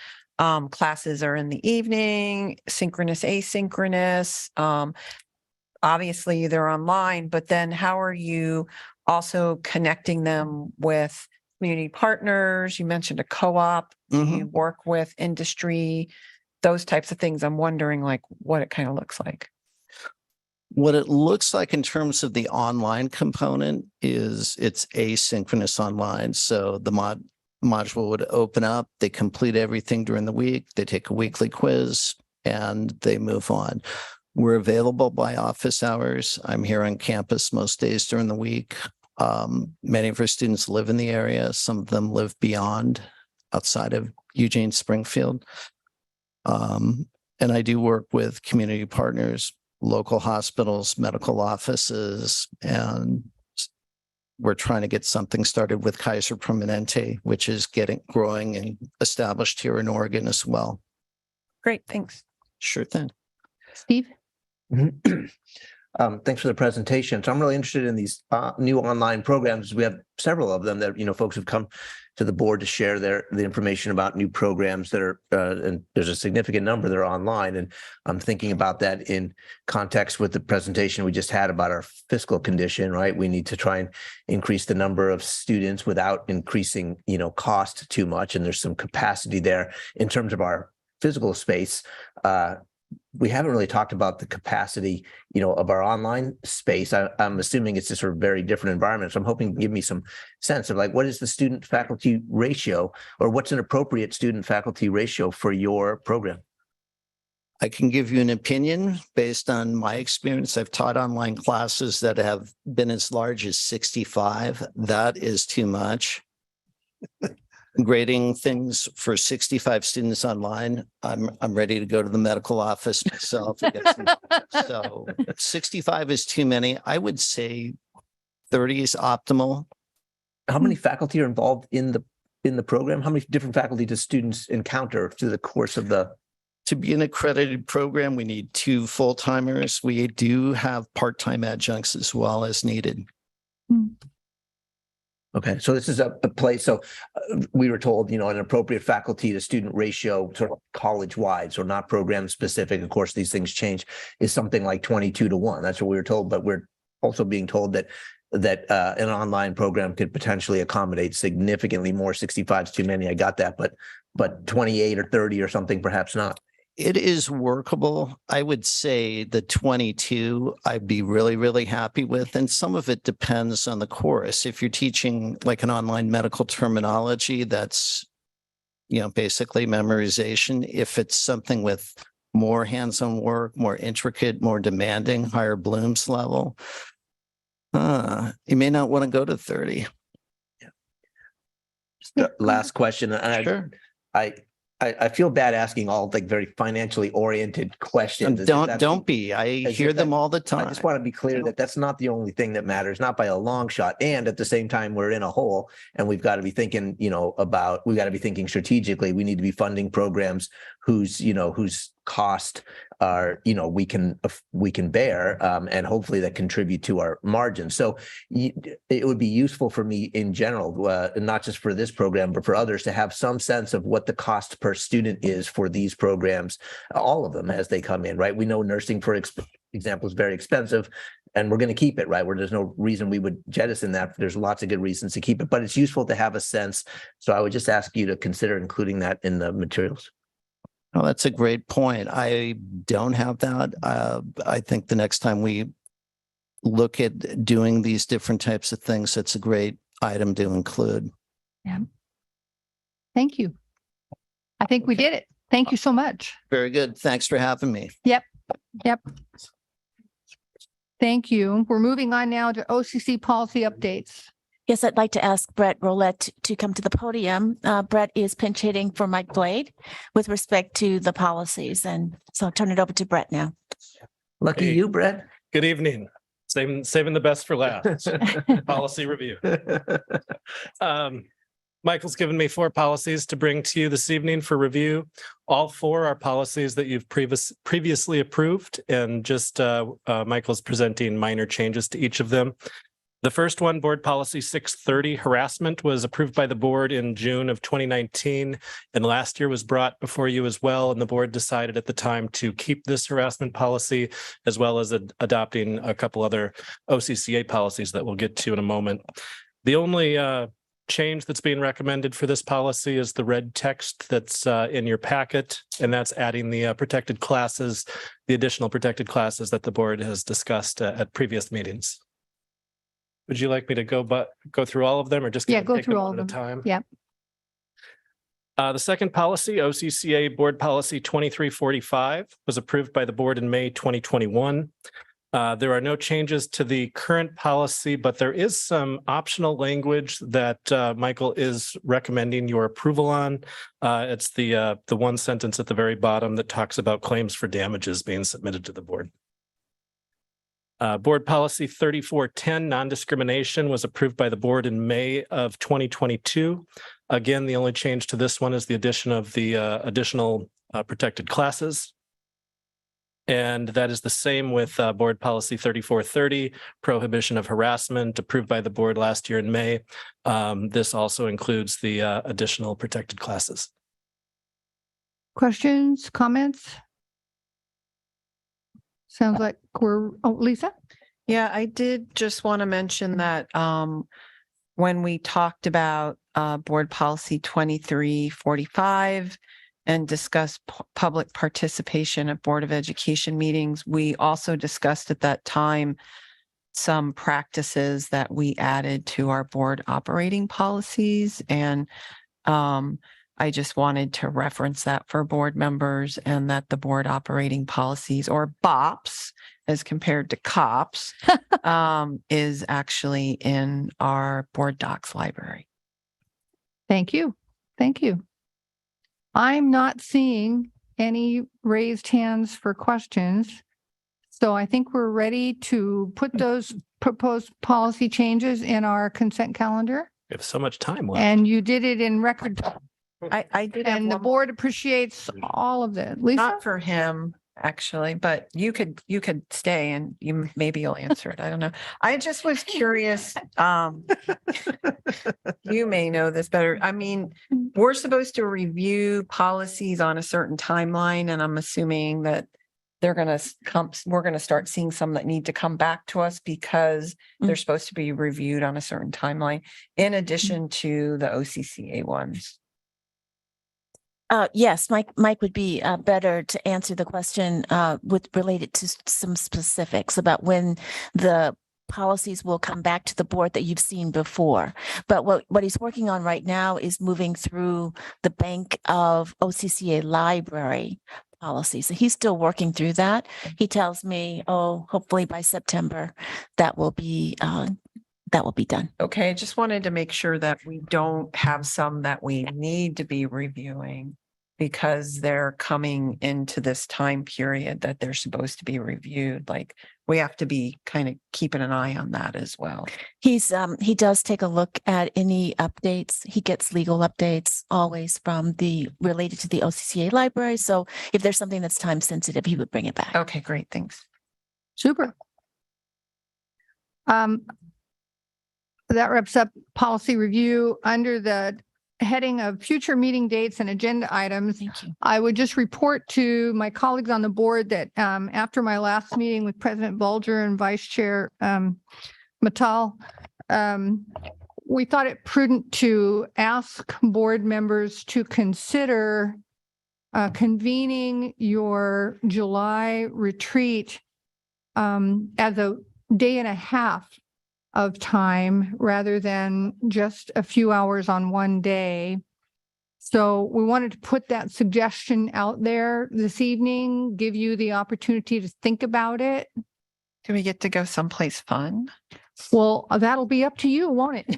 classes are in the evening, synchronous, asynchronous. Obviously they're online, but then how are you also connecting them with community partners? You mentioned a co-op. Do you work with industry, those types of things? I'm wondering like what it kind of looks like. What it looks like in terms of the online component is it's asynchronous online. So the module would open up, they complete everything during the week, they take a weekly quiz, and they move on. We're available by office hours. I'm here on campus most days during the week. Many of our students live in the area. Some of them live beyond, outside of Eugene, Springfield. And I do work with community partners, local hospitals, medical offices, and we're trying to get something started with Kaiser Permanente, which is growing and established here in Oregon as well. Great, thanks. Sure thing. Steve? Thanks for the presentation. So I'm really interested in these new online programs. We have several of them that, folks have come to the board to share the information about new programs that are, and there's a significant number that are online. And I'm thinking about that in context with the presentation we just had about our fiscal condition, right? We need to try and increase the number of students without increasing, cost too much. And there's some capacity there in terms of our physical space. We haven't really talked about the capacity, of our online space. I'm assuming it's just sort of very different environment. So I'm hoping you can give me some sense of like, what is the student faculty ratio, or what's an appropriate student faculty ratio for your program? I can give you an opinion based on my experience. I've taught online classes that have been as large as 65. That is too much. Grading things for 65 students online, I'm ready to go to the medical office myself. So 65 is too many. I would say 30 is optimal. How many faculty are involved in the program? How many different faculty do students encounter through the course of the? To be an accredited program, we need 2 full-timers. We do have part-time adjuncts as well as needed. Okay, so this is a place. So we were told, an appropriate faculty to student ratio, sort of college-wide, so not program specific. Of course, these things change. Is something like 22-1. That's what we were told. But we're also being told that an online program could potentially accommodate significantly more. 65 is too many. I got that, but 28 or 30 or something, perhaps not. It is workable. I would say the 22 I'd be really, really happy with. And some of it depends on the course. If you're teaching like an online medical terminology, that's, basically memorization. If it's something with more hands-on work, more intricate, more demanding, higher Bloom's level, you may not want to go to 30. Last question. And Sure. I feel bad asking all like very financially oriented questions. Don't be. I hear them all the time. I just want to be clear that that's not the only thing that matters, not by a long shot. And at the same time, we're in a hole, and we've got to be thinking, we got to be thinking strategically. We need to be funding programs whose cost are, we can bear, and hopefully that contribute to our margin. So it would be useful for me in general, not just for this program, but for others, to have some sense of what the cost per student is for these programs, all of them as they come in, right? We know nursing, for example, is very expensive, and we're going to keep it, right? Where there's no reason we would jettison that. There's lots of good reasons to keep it, but it's useful to have a sense. So I would just ask you to consider including that in the materials. Oh, that's a great point. I don't have that. I think the next time we look at doing these different types of things, it's a great item to include. Yeah. Thank you. I think we did it. Thank you so much. Very good. Thanks for having me. Yep. Thank you. We're moving on now to OCC policy updates. Yes, I'd like to ask Brett Roulette to come to the podium. Brett is pinch hitting for Mike Blade with respect to the policies. And so I'll turn it over to Brett now. Lucky you, Brett. Good evening. Saving the best for last. Policy review. Michael's given me 4 policies to bring to you this evening for review. All 4 are policies that you've previously approved, and just Michael's presenting minor changes to each of them. The first one, Board Policy 630, harassment, was approved by the board in June of 2019, and last year was brought before you as well. And the board decided at the time to keep this harassment policy, as well as adopting a couple other OCCA policies that we'll get to in a moment. The only change that's being recommended for this policy is the red text that's in your packet, and that's adding the protected classes, the additional protected classes that the board has discussed at previous meetings. Would you like me to go through all of them, or just go take through them all one of at them? a time? Yep. The second policy, OCCA Board Policy 2345, was approved by the board in May 2021. There are no changes to the current policy, but there is some optional language that Michael is recommending your approval on. It's the one sentence at the very bottom that talks about claims for damages being submitted to the board. Board Policy 3410, non-discrimination, was approved by the board in May of 2022. Again, the only change to this one is the addition of the additional protected classes. And that is the same with Board Policy 3430, prohibition of harassment, approved by the board last year in May. This also includes the additional protected classes. Questions, comments? Sounds like Lisa? Yeah, I did just want to mention that when we talked about Board Policy 2345 and discussed public participation at Board of Education meetings, we also discussed at that time some practices that we added to our board operating policies. And I just wanted to reference that for board members, and that the board operating policies, or BOPs as compared to COPs, is actually in our board docs library. Thank you. Thank you. I'm not seeing any raised hands for questions. So I think we're ready to put those proposed policy changes in our consent calendar. We have so much time left. And you did it in record time. I did have And the one- board appreciates all of it. Lisa? Not for him, actually, but you could stay and maybe you'll answer it. I don't know. I just was curious. You may know this better. I mean, we're supposed to review policies on a certain timeline, and I'm assuming that we're going to start seeing some that need to come back to us because they're supposed to be reviewed on a certain timeline, in addition to the OCCA ones. Yes, Mike would be better to answer the question related to some specifics about when the policies will come back to the board that you've seen before. But what he's working on right now is moving through the bank of OCCA library policies. So he's still working through that. He tells me, hopefully by September that will be done. Okay, just wanted to make sure that we don't have some that we need to be reviewing because they're coming into this time period that they're supposed to be reviewed. Like, we have to be kind of keeping an eye on that as well. He does take a look at any updates. He gets legal updates always from related to the OCCA library. So if there's something that's time sensitive, he would bring it back. Okay, great. Thanks. Super. That wraps up policy review. Under the heading of future meeting dates and agenda items, Thank you. I would just report to my colleagues on the board that after my last meeting with President Bulger and Vice Chair Mattal, we thought it prudent to ask board members to consider convening your July retreat as a day and a half of time rather than just a few hours on one day. So we wanted to put that suggestion out there this evening, give you the opportunity to think about it. Do we get to go someplace fun? Well, that'll be up to you, won't it?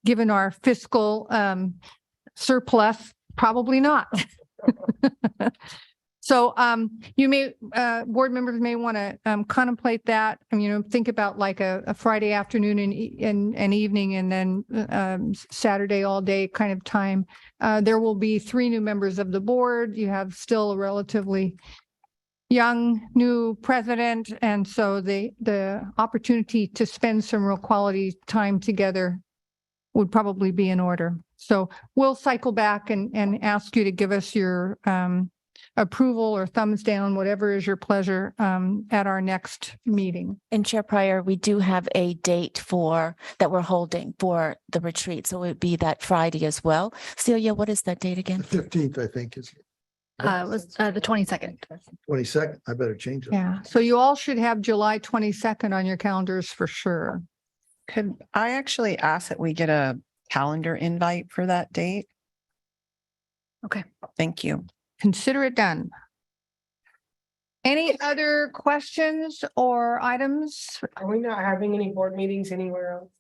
Given our fiscal surplus, probably not. So you may, board members may want to contemplate that and, think about like a Friday afternoon and evening and then Saturday all day kind of time. There will be 3 new members of the board. You have still a relatively young new president. And so the opportunity to spend some real quality time together would probably be in order. So we'll cycle back and ask you to give us your approval or thumbs down, whatever is your pleasure, at our next meeting. And Chair Pryor, we do have a date that we're holding for the retreat. So it would be that Friday as well. Celia, what is that date again? The 15th, I think, is Was the 22nd. 22nd. I better change it. Yeah. So you all should have July 22nd on your calendars for sure. Could I actually ask that we get a calendar invite for that date? Okay. Thank you. Consider it done. Any other questions or items? Are we not having any board meetings anywhere else?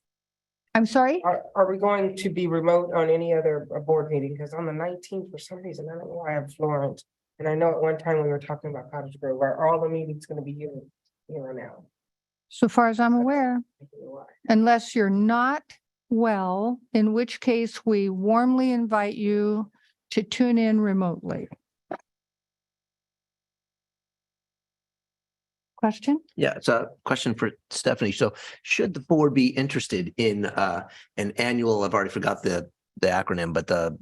I'm sorry? Are we going to be remote on any other board meeting? Because on the 19th, for some reason, I don't know why I have Florence. And I know at one time we were talking about Cottage Grove. Are all the meetings going to be here now? So far as I'm aware, unless you're not well, in which case we warmly invite you to tune in remotely. Question? Yeah, it's a question for Stephanie. So should the board be interested in an annual, I've already forgot the acronym, but the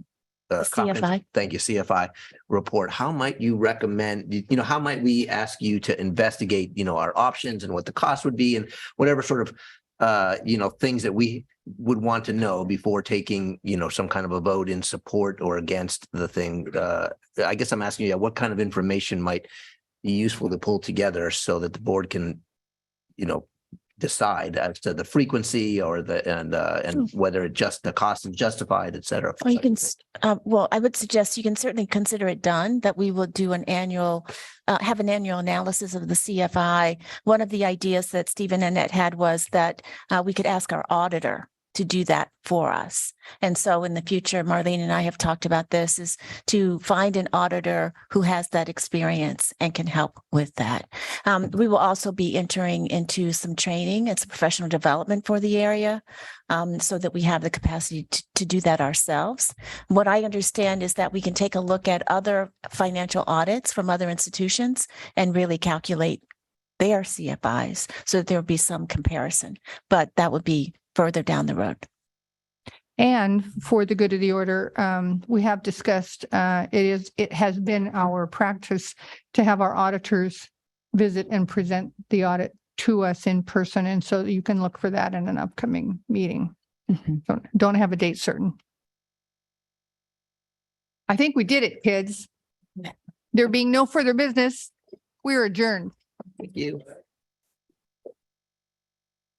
CFI. Thank you, CFI report. How might you recommend, how might we ask you to investigate, our options and what the cost would be and whatever sort of, things that we would want to know before taking, some kind of a vote in support or against the thing. I guess I'm asking you, what kind of information might be useful to pull together so that the board can, decide as to the frequency or and whether the cost is justified, et cetera. Or you can, well, I would suggest you can certainly consider it done, that we will do have an annual analysis of the CFI. One of the ideas that Stephen and Annette had was that we could ask our auditor to do that for us. And so in the future, Marlene and I have talked about this, is to find an auditor who has that experience and can help with that. We will also be entering into some training and some professional development for the area, so that we have the capacity to do that ourselves. What I understand is that we can take a look at other financial audits from other institutions and really calculate their CFIs so that there will be some comparison, but that would be further down the road. And for the good of the order, we have discussed, it has been our practice to have our auditors visit and present the audit to us in person. And so you can look for that in an upcoming meeting. Don't have a date certain. I think we did it, kids. There being no further business, we are adjourned. Thank you.